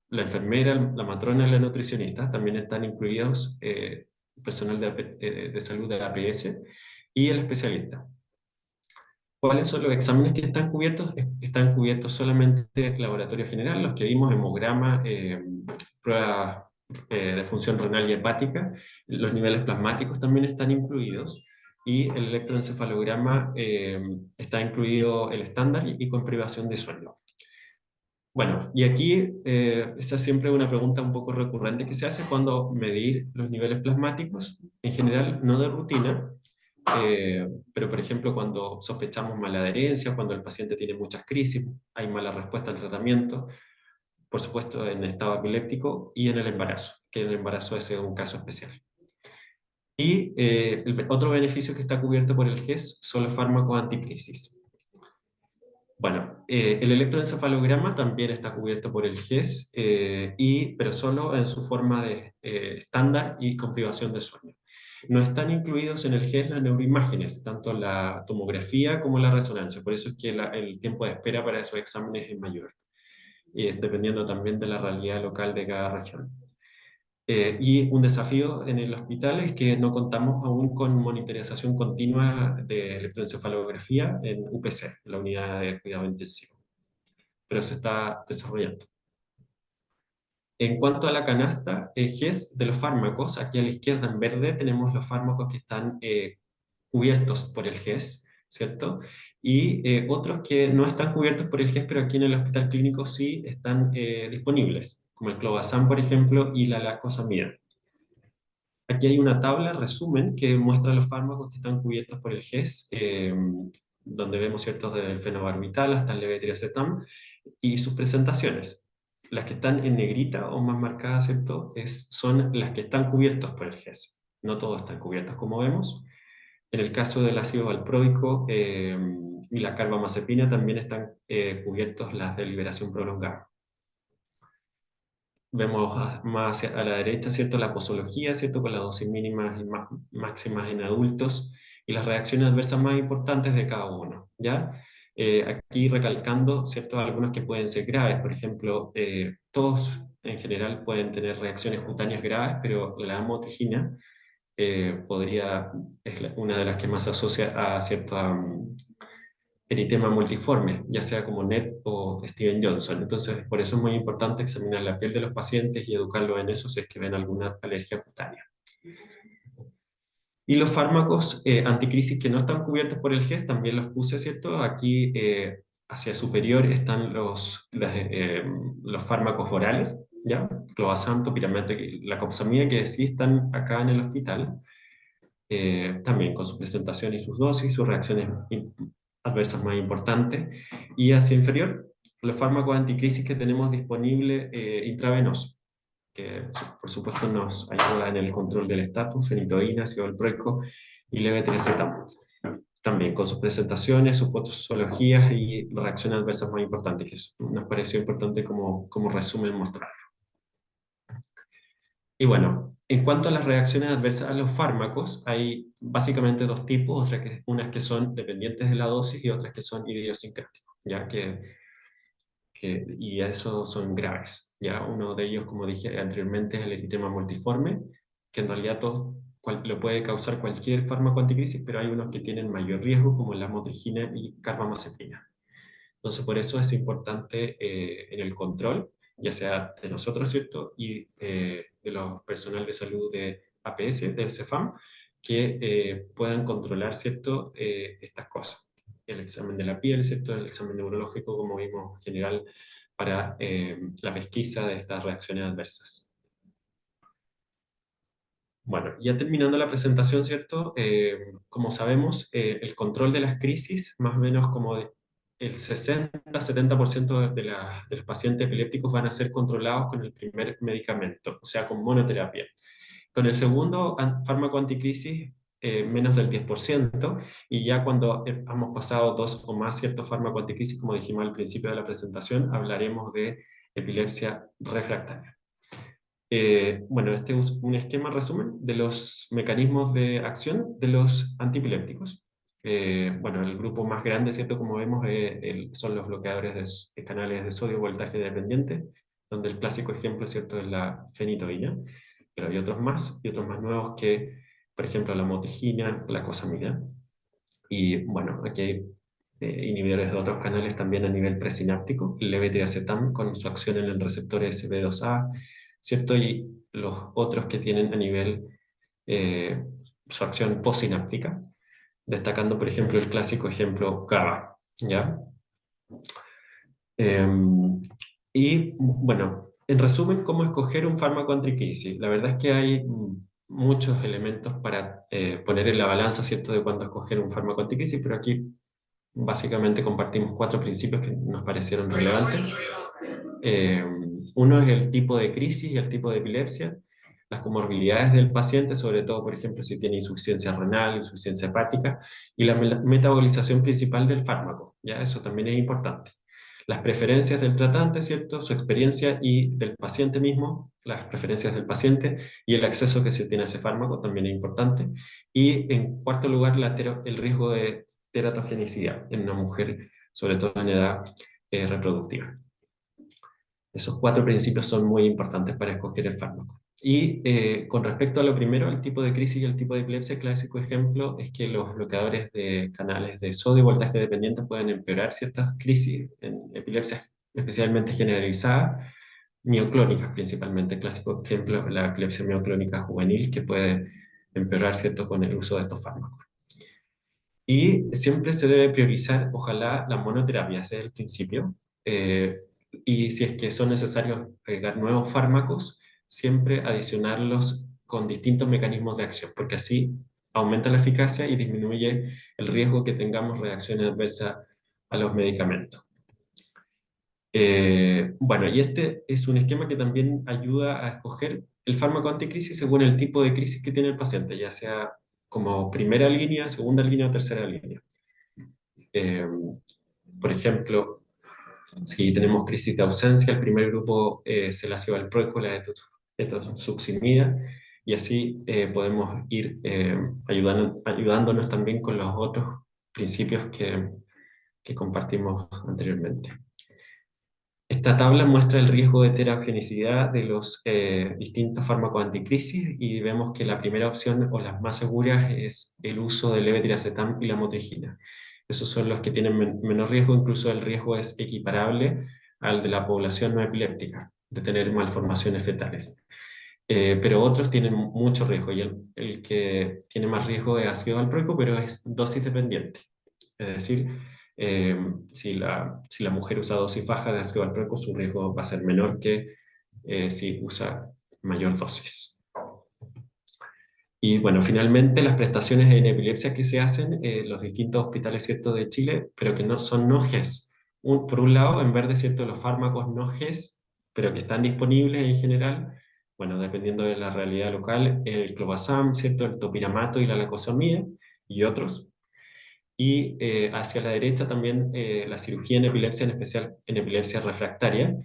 [SPEAKER 7] la enfermera, la matrona y la nutricionista, también están incluidos personal de salud de la APS y el especialista. ¿Cuáles son los exámenes que están cubiertos? Están cubiertos solamente laboratorio general, los que vimos, hemograma, pruebas de función renal y hepática. Los niveles plasmáticos también están incluidos, y el electroencefalograma está incluido el estándar y con privación de sueño. Bueno, y aquí esa siempre es una pregunta un poco recurrente que se hace cuando medir los niveles plasmáticos, en general no de rutina, pero por ejemplo cuando sospechamos mala adherencia, cuando el paciente tiene muchas crisis, hay mala respuesta al tratamiento, por supuesto en estado epiléptico, y en el embarazo, que el embarazo ese es un caso especial. Y el otro beneficio que está cubierto por el GES son los fármacos anticrisis. Bueno, el electroencefalograma también está cubierto por el GES, pero solo en su forma de estándar y con privación de sueño. No están incluidos en el GES las neuroimágenes, tanto la tomografía como la resonancia, por eso es que el tiempo de espera para esos exámenes es mayor, dependiendo también de la realidad local de cada región. Y un desafío en el hospital es que no contamos aún con monitorización continua de electroencefalografía en UPC, la unidad de cuidado intensivo, pero se está desarrollando. En cuanto a la canasta GES de los fármacos, aquí a la izquierda en verde tenemos los fármacos que están cubiertos por el GES, ¿cierto? Y otros que no están cubiertos por el GES, pero aquí en el hospital clínico sí están disponibles, como el clobazam, por ejemplo, y la lacosamida. Aquí hay una tabla, resumen, que muestra los fármacos que están cubiertos por el GES, donde vemos ciertos del fenobarbital hasta el levetiracetam, y sus presentaciones. Las que están en negrita o más marcadas, ¿cierto? Son las que están cubiertos por el GES. No todos están cubiertos, como vemos. En el caso del ácido valproico y la carbamazepina también están cubiertos las de liberación prolongada. Vemos más a la derecha, ¿cierto? La posología, ¿cierto? Con las dosis mínimas y máximas en adultos y las reacciones adversas más importantes de cada uno, ¿ya? Aquí recalcando, ¿cierto? Algunos que pueden ser graves, por ejemplo, todos en general pueden tener reacciones cutáneas graves, pero la amotrigina es una de las que más se asocia a cierto eritema multiforme, ya sea como NET o Steven Johnson. Entonces, por eso es muy importante examinar la piel de los pacientes y educarlos en eso si es que ven alguna alergia cutánea. Y los fármacos anticrisis que no están cubiertos por el GES, también los puse, ¿cierto? Aquí hacia superior están los fármacos orales, ¿ya? Clobazam, topiramate, la copsamida, que sí están acá en el hospital, también con su presentación y sus dosis, sus reacciones adversas más importantes. Y hacia inferior, los fármacos anticrisis que tenemos disponibles intravenosos, que por supuesto nos ayuda en el control del estatus, fenitoína, ácido valproico y levetiracetam. También con sus presentaciones, sus posologías y reacciones adversas más importantes, que nos pareció importante como resumen mostrarlo. Y bueno, en cuanto a las reacciones adversas a los fármacos, hay básicamente dos tipos, unas que son dependientes de la dosis y otras que son idiosincráticas, ya y esos son graves. ¿Ya? Uno de ellos, como dije anteriormente, es el eritema multiforme, que en realidad lo puede causar cualquier fármaco anticrisis, pero hay unos que tienen mayor riesgo, como la motrigina y carbamazepina. Entonces, por eso es importante en el control, ya sea de nosotros, ¿cierto? Y de los personal de salud de APS, del CEFAM, que puedan controlar, ¿cierto? Estas cosas. El examen de la piel, ¿cierto? El examen neurológico, como vimos en general, para la pesquisa de estas reacciones adversas. Bueno, ya terminando la presentación, ¿cierto? Como sabemos, el control de las crisis, más o menos como el 60-70% de los pacientes epilépticos van a ser controlados con el primer medicamento, o sea, con monoterapia. Con el segundo fármaco anticrisis, menos del 10%, y ya cuando hemos pasado 2 o más ciertos fármacos anticrisis, como dijimos al principio de la presentación, hablaremos de epilepsia refractaria. Bueno, este es un esquema resumen de los mecanismos de acción de los antiepilépticos. Bueno, el grupo más grande, ¿cierto? Como vemos, son los bloqueadores de canales de sodio voltaje dependiente, donde el clásico ejemplo, ¿cierto?, es la fenitoína, pero hay otros más, y otros más nuevos que, por ejemplo, la motrigina, la cosamida. Y bueno, aquí hay inhibidores de otros canales también a nivel presináptico, el levetiracetam con su acción en el receptor SV2A, ¿cierto? Y los otros que tienen a nivel su acción postsináptica, destacando, por ejemplo, el clásico ejemplo GABA, ¿ya? Y bueno, en resumen, ¿cómo escoger un fármaco anticrisis? La verdad es que hay muchos elementos para poner en la balanza, ¿cierto?, de cuándo escoger un fármaco anticrisis, pero aquí básicamente compartimos 4 principios que nos parecieron relevantes. Uno es el tipo de crisis y el tipo de epilepsia, las comorbilidades del paciente, sobre todo, por ejemplo, si tiene insuficiencia renal, insuficiencia hepática, y la metabolización principal del fármaco, ¿ya? Eso también es importante. Las preferencias del tratante, ¿cierto? Su experiencia y del paciente mismo, las preferencias del paciente y el acceso que se tiene a ese fármaco también es importante. Y en cuarto lugar, el riesgo de teratogenicidad en una mujer, sobre todo en edad reproductiva. Esos 4 principios son muy importantes para escoger el fármaco. Y con respecto a lo primero, el tipo de crisis y el tipo de epilepsia, el clásico ejemplo es que los bloqueadores de canales de sodio voltaje dependiente pueden empeorar ciertas crisis en epilepsias especialmente generalizadas, mioclónicas principalmente. El clásico ejemplo es la epilepsia mioclónica juvenil, que puede empeorar, ¿cierto?, con el uso de estos fármacos. Y siempre se debe priorizar, ojalá, la monoterapia, ese es el principio. Y si es que son necesarios agregar nuevos fármacos, siempre adicionarlos con distintos mecanismos de acción, porque así aumenta la eficacia y disminuye el riesgo que tengamos reacciones adversas a los medicamentos. Bueno, y este es un esquema que también ayuda a escoger el fármaco anticrisis según el tipo de crisis que tiene el paciente, ya sea como primera línea, segunda línea o tercera línea. Por ejemplo, si tenemos crisis de ausencia, el primer grupo es el ácido valproico, la etosuximida, y así podemos ir ayudándonos también con los otros principios que compartimos anteriormente. Esta tabla muestra el riesgo de heterogenicidad de los distintos fármacos anticrisis y vemos que la primera opción o las más seguras es el uso del levetiracetam y la motrigina. Esos son los que tienen menor riesgo, incluso el riesgo es equiparable al de la población no epiléptica, de tener malformaciones fetales. Pero otros tienen mucho riesgo y el que tiene más riesgo es ácido valproico, pero es dosis dependiente. Es decir, si la mujer usa dosis baja de ácido valproico, su riesgo va a ser menor que si usa mayor dosis. Y bueno, finalmente las prestaciones en epilepsia que se hacen en los distintos hospitales, ¿cierto?, de Chile, pero que no son no GES. Por un lado, en vez de, ¿cierto?, los fármacos no GES, pero que están disponibles en general, bueno, dependiendo de la realidad local, el clobazam, ¿cierto?, el topiramato y la lacosamida y otros. Y hacia la derecha también la cirugía en especial en epilepsia refractaria,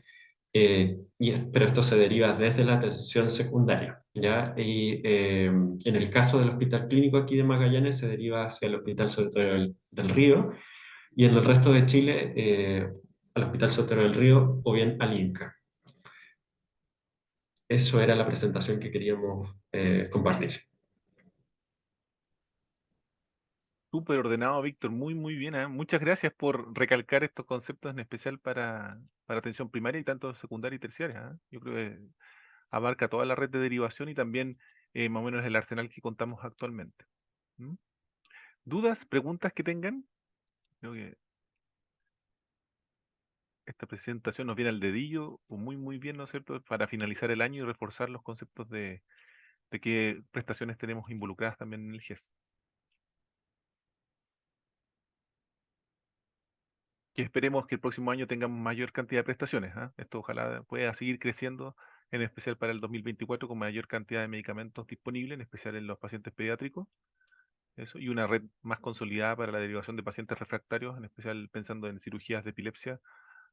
[SPEAKER 7] pero esto se deriva desde la atención secundaria, ¿ya? Y en el caso del Hospital Clínico aquí de Magallanes se deriva hacia el Hospital Sotero del Río, y en el resto de Chile al Hospital Sotero del Río o bien al INCA. Eso era la presentación que queríamos compartir.
[SPEAKER 1] Súper ordenado, Víctor, muy, muy bien, ¿eh? Muchas gracias por recalcar estos conceptos en especial para atención primaria y tanto secundaria y terciaria, ¿eh? Yo creo que abarca toda la red de derivación y también más o menos el arsenal que contamos actualmente. ¿Mm? ¿Dudas, preguntas que tengan? Creo que esta presentación nos viene al dedillo, o muy, muy bien, ¿no es cierto?, para finalizar el año y reforzar los conceptos de qué prestaciones tenemos involucradas también en el GES. que esperemos que el próximo año tengamos mayor cantidad de prestaciones, ¿ah? Esto ojalá pueda seguir creciendo, en especial para el 2024, con mayor cantidad de medicamentos disponibles, en especial en los pacientes pediátricos. Eso, y una red más consolidada para la derivación de pacientes refractarios, en especial pensando en cirugías de epilepsia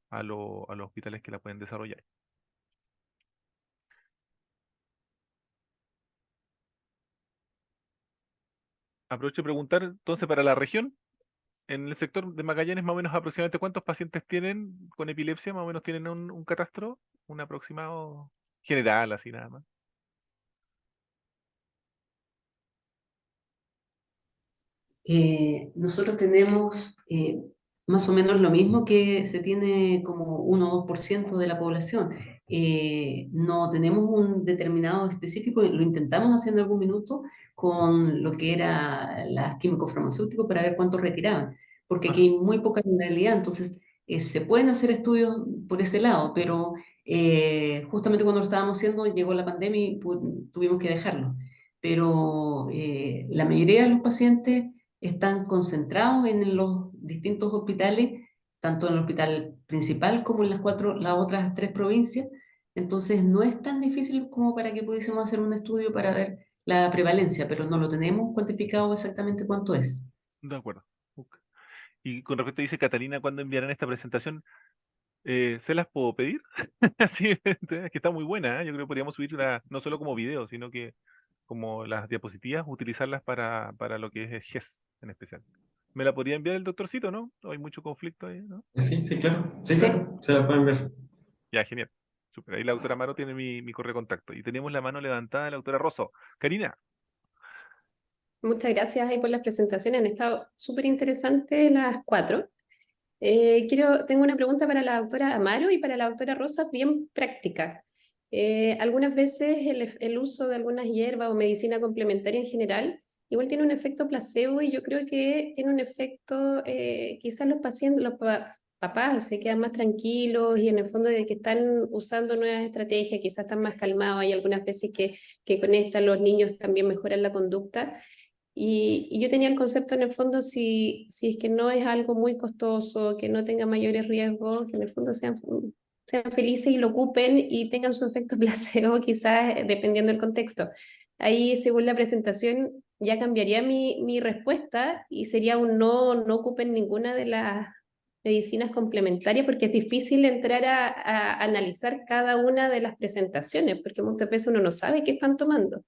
[SPEAKER 1] a los hospitales que la pueden desarrollar. Aprovecho de preguntar, entonces, para la región, en el sector de Magallanes, más o menos aproximadamente cuántos pacientes tienen con epilepsia, más o menos tienen un catastro, un aproximado general, así nada más.
[SPEAKER 6] Nosotros tenemos más o menos lo mismo que se tiene como 1 o 2% de la población. No tenemos un determinado específico, lo intentamos hace en algún minuto con lo que era las químico-farmacéuticos para ver cuántos retiraban, porque aquí hay muy poca realidad, entonces se pueden hacer estudios por ese lado, pero justamente cuando lo estábamos haciendo llegó la pandemia y tuvimos que dejarlo. Pero la mayoría de los pacientes están concentrados en los distintos hospitales, tanto en el hospital principal como en las otras 3 provincias. Entonces no es tan difícil como para que pudiésemos hacer un estudio para ver la prevalencia, pero no lo tenemos cuantificado exactamente cuánto es.
[SPEAKER 1] De acuerdo. Ok. Y con respecto dice Catalina, ¿cuándo enviarán esta presentación? ¿Se las puedo pedir? Así, es que está muy buena, ¿eh? Yo creo que podríamos subir no solo como video, sino que como las diapositivas, utilizarlas para lo que es GES en especial. ¿Me la podría enviar el doctorcito, no? No hay mucho conflicto ahí, ¿no?
[SPEAKER 7] Sí, sí, claro. Sí,
[SPEAKER 6] Sí.
[SPEAKER 7] claro. Se la pueden ver.
[SPEAKER 1] Ya, genial. Súper. Ahí la doctora Amaro tiene mi correo de contacto. Y tenemos la mano levantada de la doctora Rosso. Karina,
[SPEAKER 8] Muchas gracias ahí por las presentaciones, han estado súper interesantes las 4. Tengo una pregunta para la doctora Amaro y para la doctora Rosa, bien práctica. Algunas veces el uso de algunas hierbas o medicina complementaria en general igual tiene un efecto placebo y yo creo que tiene un efecto, quizás los pacientes, papás se quedan más tranquilos y en el fondo de que están usando nuevas estrategias, quizás están más calmados, hay algunas veces que con esta los niños también mejoran la conducta. Y yo tenía el concepto en el fondo, si es que no es algo muy costoso, que no tenga mayores riesgos, que en el fondo sean felices y lo ocupen y tengan su efecto placebo, quizás dependiendo del contexto. Ahí, según la presentación, ya cambiaría mi respuesta y sería un no ocupen ninguna de las medicinas complementarias, porque es difícil entrar a analizar cada una de las presentaciones, porque muchas veces uno no sabe qué están tomando.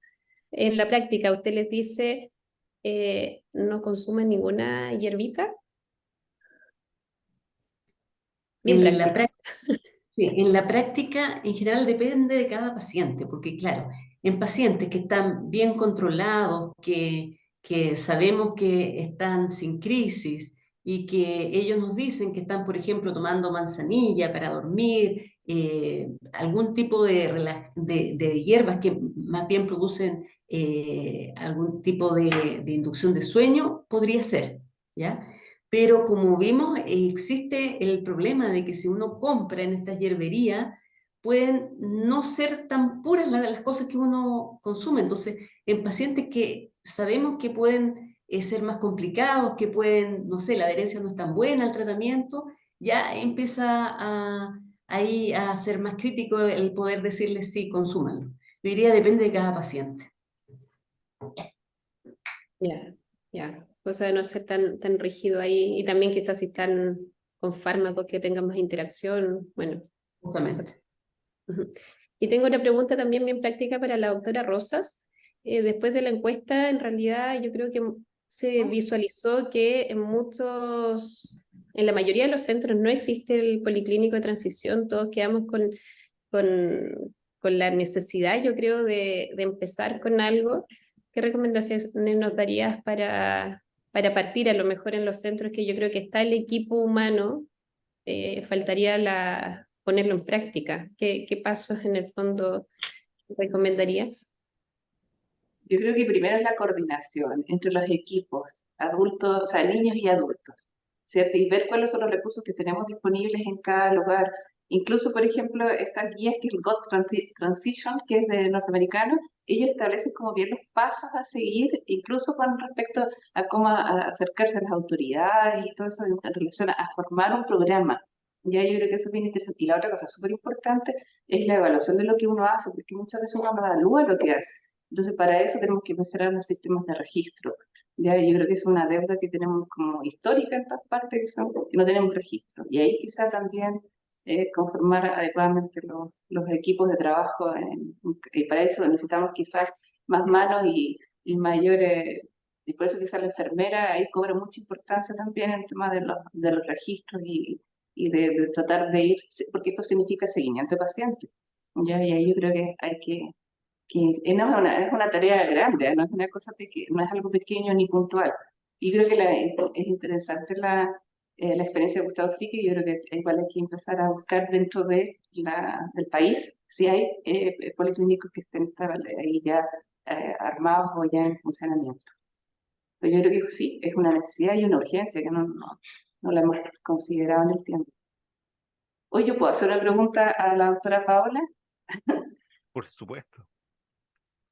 [SPEAKER 8] En la práctica, usted les dice no consumen ninguna hierbita. Bien
[SPEAKER 6] En la
[SPEAKER 8] práctica.
[SPEAKER 6] Sí, en la práctica, en general, depende de cada paciente, porque claro, en pacientes que están bien controlados, que sabemos que están sin crisis y que ellos nos dicen que están, por ejemplo, tomando manzanilla para dormir, algún tipo de hierbas que más bien producen algún tipo de inducción de sueño, podría ser, ¿ya? Pero como vimos, existe el problema de que si uno compra en estas hierberías, pueden no ser tan puras las cosas que uno consume. Entonces, en pacientes que sabemos que pueden ser más complicados, que pueden, no sé, la adherencia no es tan buena al tratamiento, ya empieza ahí a ser más crítico el poder decirles sí, consúmanlo. Yo diría, depende de cada paciente.
[SPEAKER 8] Ya. Cosa de no ser tan rígido ahí. Y también quizás si están con fármacos que tengan más interacción. Bueno,
[SPEAKER 6] Justamente.
[SPEAKER 8] ujú. Y tengo una pregunta también bien práctica para la doctora Rosas. Después de la encuesta, en realidad yo creo que se visualizó que en la mayoría de los centros no existe el policlínico de transición, todos quedamos con la necesidad, yo creo, de empezar con algo. ¿Qué recomendaciones nos darías para partir a lo mejor en los centros que yo creo que está el equipo humano? Faltaría ponerlo en práctica. ¿Qué pasos en el fondo recomendarías?
[SPEAKER 4] Yo creo que primero es la coordinación entre los equipos, adultos, o sea, niños y adultos, ¿cierto? Y ver cuáles son los recursos que tenemos disponibles en cada lugar. Incluso, por ejemplo, estas guías que es el GOT Transition, que es de norteamericano, ellos establecen como bien los pasos a seguir, incluso con respecto a cómo acercarse a las autoridades y todo eso en relación a formar un programa. Ya yo creo que eso es bien interesante. Y la otra cosa súper importante es la evaluación de lo que uno hace, porque muchas veces uno no evalúa lo que hace. Entonces, para eso tenemos que mejorar los sistemas de registro. Ya, yo creo que es una deuda que tenemos como histórica en todas partes, que no tenemos registro. Y ahí quizá también conformar adecuadamente los equipos de trabajo. Y para eso necesitamos quizás más manos y mayores. Y por eso quizás la enfermera ahí cobra mucha importancia también en el tema de los registros y de tratar de ir, porque esto significa seguimiento de pacientes. Ya, y ahí yo creo que hay que no, es una tarea grande, no es una cosa no es algo pequeño ni puntual. Y creo que es interesante la experiencia de Gustavo Fricke, y yo creo que igual hay que empezar a buscar dentro del país si hay policlínicos que estén ahí ya armados o ya en funcionamiento. Pero yo creo que sí, es una necesidad y una urgencia que no la hemos considerado en el tiempo. Hoy yo puedo hacer una pregunta a la doctora Paola.
[SPEAKER 1] Por supuesto.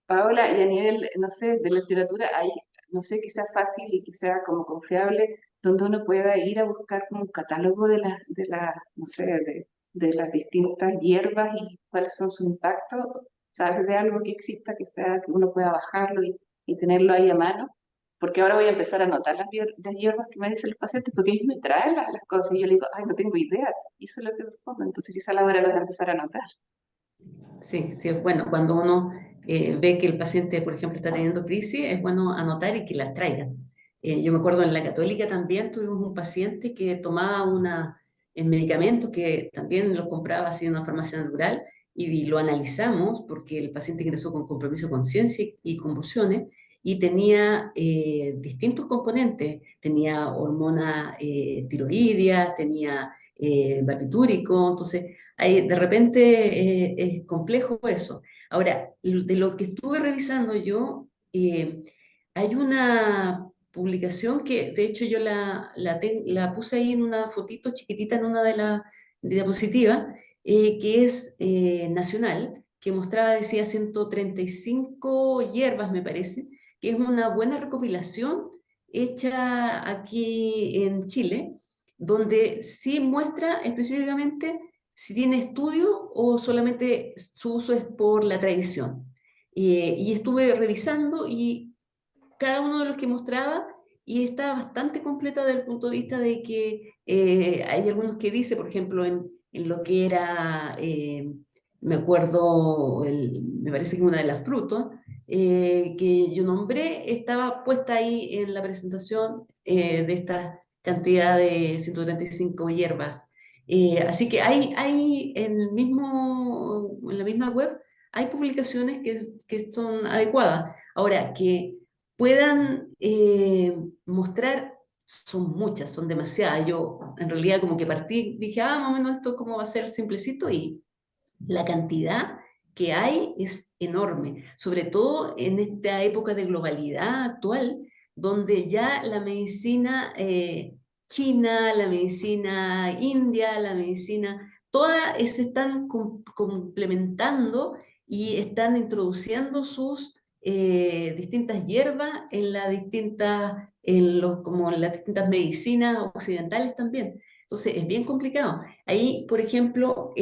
[SPEAKER 4] Paola, y a nivel, no sé, de literatura, hay, no sé, que sea fácil y que sea como confiable, donde uno pueda ir a buscar como un catálogo no sé, de las distintas hierbas y cuáles son sus impactos. ¿Sabes de algo que exista, que sea, que uno pueda bajarlo y tenerlo ahí a mano? Porque ahora voy a empezar a anotar las hierbas que me dicen los pacientes, porque ellos me traen las cosas y yo le digo, ay, no tengo idea. Y eso es lo que respondo. Entonces quizá la hora lo voy a empezar a anotar.
[SPEAKER 6] Sí, sí, es bueno. Cuando uno ve que el paciente, por ejemplo, está teniendo crisis, es bueno anotar y que las traigan. Yo me acuerdo en la Católica también tuvimos un paciente que tomaba medicamentos que también los compraba así en una farmacia natural y lo analizamos porque el paciente ingresó con compromiso de conciencia y convulsiones y tenía distintos componentes. Tenía hormona tiroides, tenía barbitúrico, entonces de repente es complejo eso. Ahora, de lo que estuve revisando yo, hay una publicación que de hecho yo la puse ahí en una fotito chiquitita en una de las diapositivas, que es nacional, que mostraba, decía, 135 hierbas, me parece, que es una buena recopilación hecha aquí en Chile, donde sí muestra específicamente si tiene estudio o solamente su uso es por la tradición. Y estuve revisando y cada uno de los que mostraba y está bastante completa desde el punto de vista de que hay algunos que dice, por ejemplo, en lo que era, me acuerdo, me parece que una de las frutas que yo nombré estaba puesta ahí en la presentación de esta cantidad de 135 hierbas. Así que hay en la misma web, hay publicaciones que son adecuadas. Ahora, que puedan mostrar, son muchas, son demasiadas. Yo en realidad como que partí, dije, más o menos esto cómo va a ser simplecito y la cantidad que hay es enorme, sobre todo en esta época de globalidad actual, donde ya la medicina china, la medicina india, la medicina, todas se están complementando y están introduciendo sus distintas hierbas como en las distintas medicinas occidentales también. Entonces es bien complicado. Ahí, por ejemplo,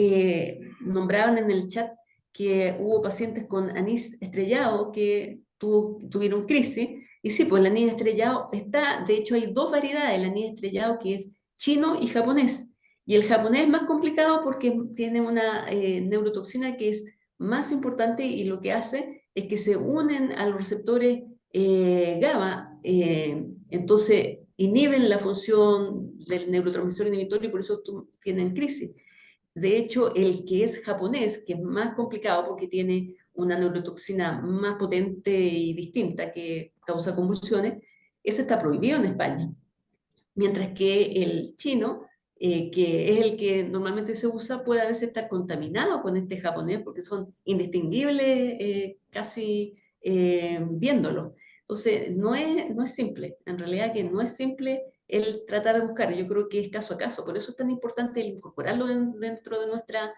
[SPEAKER 6] nombraban en el chat que hubo pacientes con anís estrellado que tuvieron crisis. Y sí, pues el anís estrellado está, de hecho hay dos variedades, el anís estrellado que es chino y japonés. Y el japonés es más complicado porque tiene una neurotoxina que es más importante y lo que hace es que se unen a los receptores GABA, entonces inhiben la función del neurotransmisor inhibitorio y por eso tienen crisis. De hecho, el que es japonés, que es más complicado porque tiene una neurotoxina más potente y distinta que causa convulsiones, ese está prohibido en España. Mientras que el chino, que es el que normalmente se usa, puede a veces estar contaminado con este japonés porque son indistinguibles casi viéndolo. Entonces, no es simple, en realidad que no es simple el tratar de buscar, yo creo que es caso a caso, por eso es tan importante el incorporarlo dentro de nuestra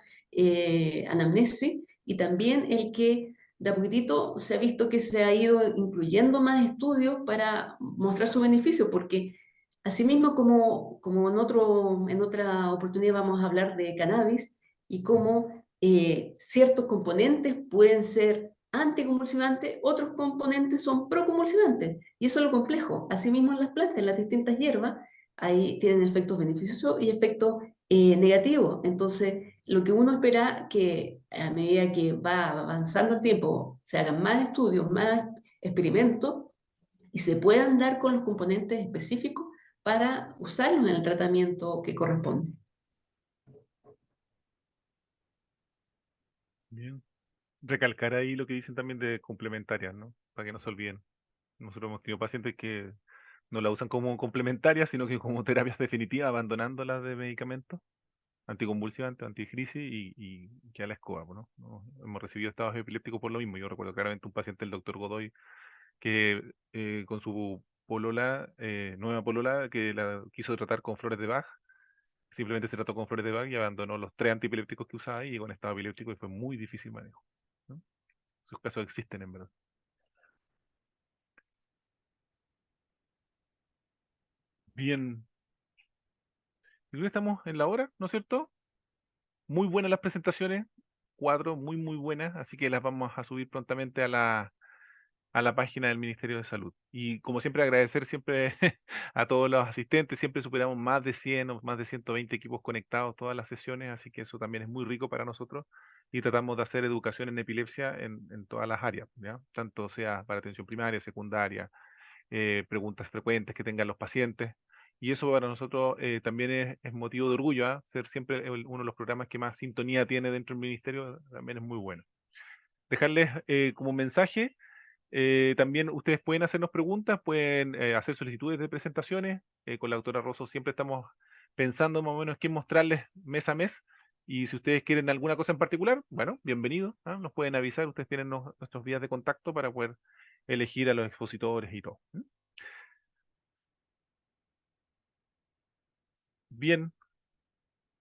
[SPEAKER 6] anamnesis y también el que de a poquitito se ha visto que se ha ido incluyendo más estudios para mostrar su beneficio, porque asimismo como en otra oportunidad vamos a hablar de cannabis y cómo ciertos componentes pueden ser anticonvulsivantes, otros componentes son proconvulsivantes, y eso es lo complejo. Asimismo en las plantas, en las distintas hierbas, ahí tienen efectos beneficiosos y efectos negativos. Entonces, lo que uno espera que a medida que va avanzando el tiempo, se hagan más estudios, más experimentos, y se puedan dar con los componentes específicos para usarlos en el tratamiento que corresponde.
[SPEAKER 1] Bien. Recalcar ahí lo que dicen también de complementarias, ¿no? Para que no se olviden. Nosotros hemos tenido pacientes que no la usan como complementaria, sino que como terapias definitivas, abandonándolas de medicamentos, anticonvulsivantes, anticrisis y que a la escoba, ¿no? Hemos recibido estados epilépticos por lo mismo. Yo recuerdo claramente un paciente del doctor Godoy que con su polola, nueva polola, que la quiso tratar con flores de Bach, simplemente se trató con flores de Bach y abandonó los 3 antiepilépticos que usaba y llegó en estado epiléptico y fue muy difícil manejo, ¿no? Esos casos existen en verdad. Bien, creo que estamos en la hora, ¿no es cierto? Muy buenas las presentaciones, 4 muy buenas, así que las vamos a subir prontamente a la página del Ministerio de Salud. Y como siempre, agradecer siempre a todos los asistentes, siempre superamos más de 100 o más de 120 equipos conectados todas las sesiones, así que eso también es muy rico para nosotros y tratamos de hacer educación en epilepsia en todas las áreas, ¿ya? Tanto sea para atención primaria, secundaria, preguntas frecuentes que tengan los pacientes. Y eso para nosotros también es motivo de orgullo, ¿ah? Ser siempre uno de los programas que más sintonía tiene dentro del ministerio, también es muy bueno. Dejarles como mensaje, también ustedes pueden hacernos preguntas, pueden hacer solicitudes de presentaciones. Con la doctora Rosso siempre estamos pensando más o menos qué mostrarles mes a mes. Y si ustedes quieren alguna cosa en particular, bueno, bienvenido, ¿ah? Nos pueden avisar, ustedes tienen nuestros vías de contacto para poder elegir a los expositores y todo. Bien,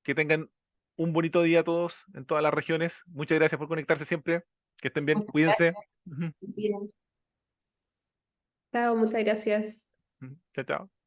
[SPEAKER 1] que tengan un bonito día a todos en todas las regiones. Muchas gracias por conectarse siempre. Que estén bien,
[SPEAKER 6] Muchas
[SPEAKER 1] cuídense.
[SPEAKER 6] gracias.
[SPEAKER 1] Ujú,
[SPEAKER 6] Bien.
[SPEAKER 8] Chao, muchas gracias.
[SPEAKER 1] ujú. Chao, chao.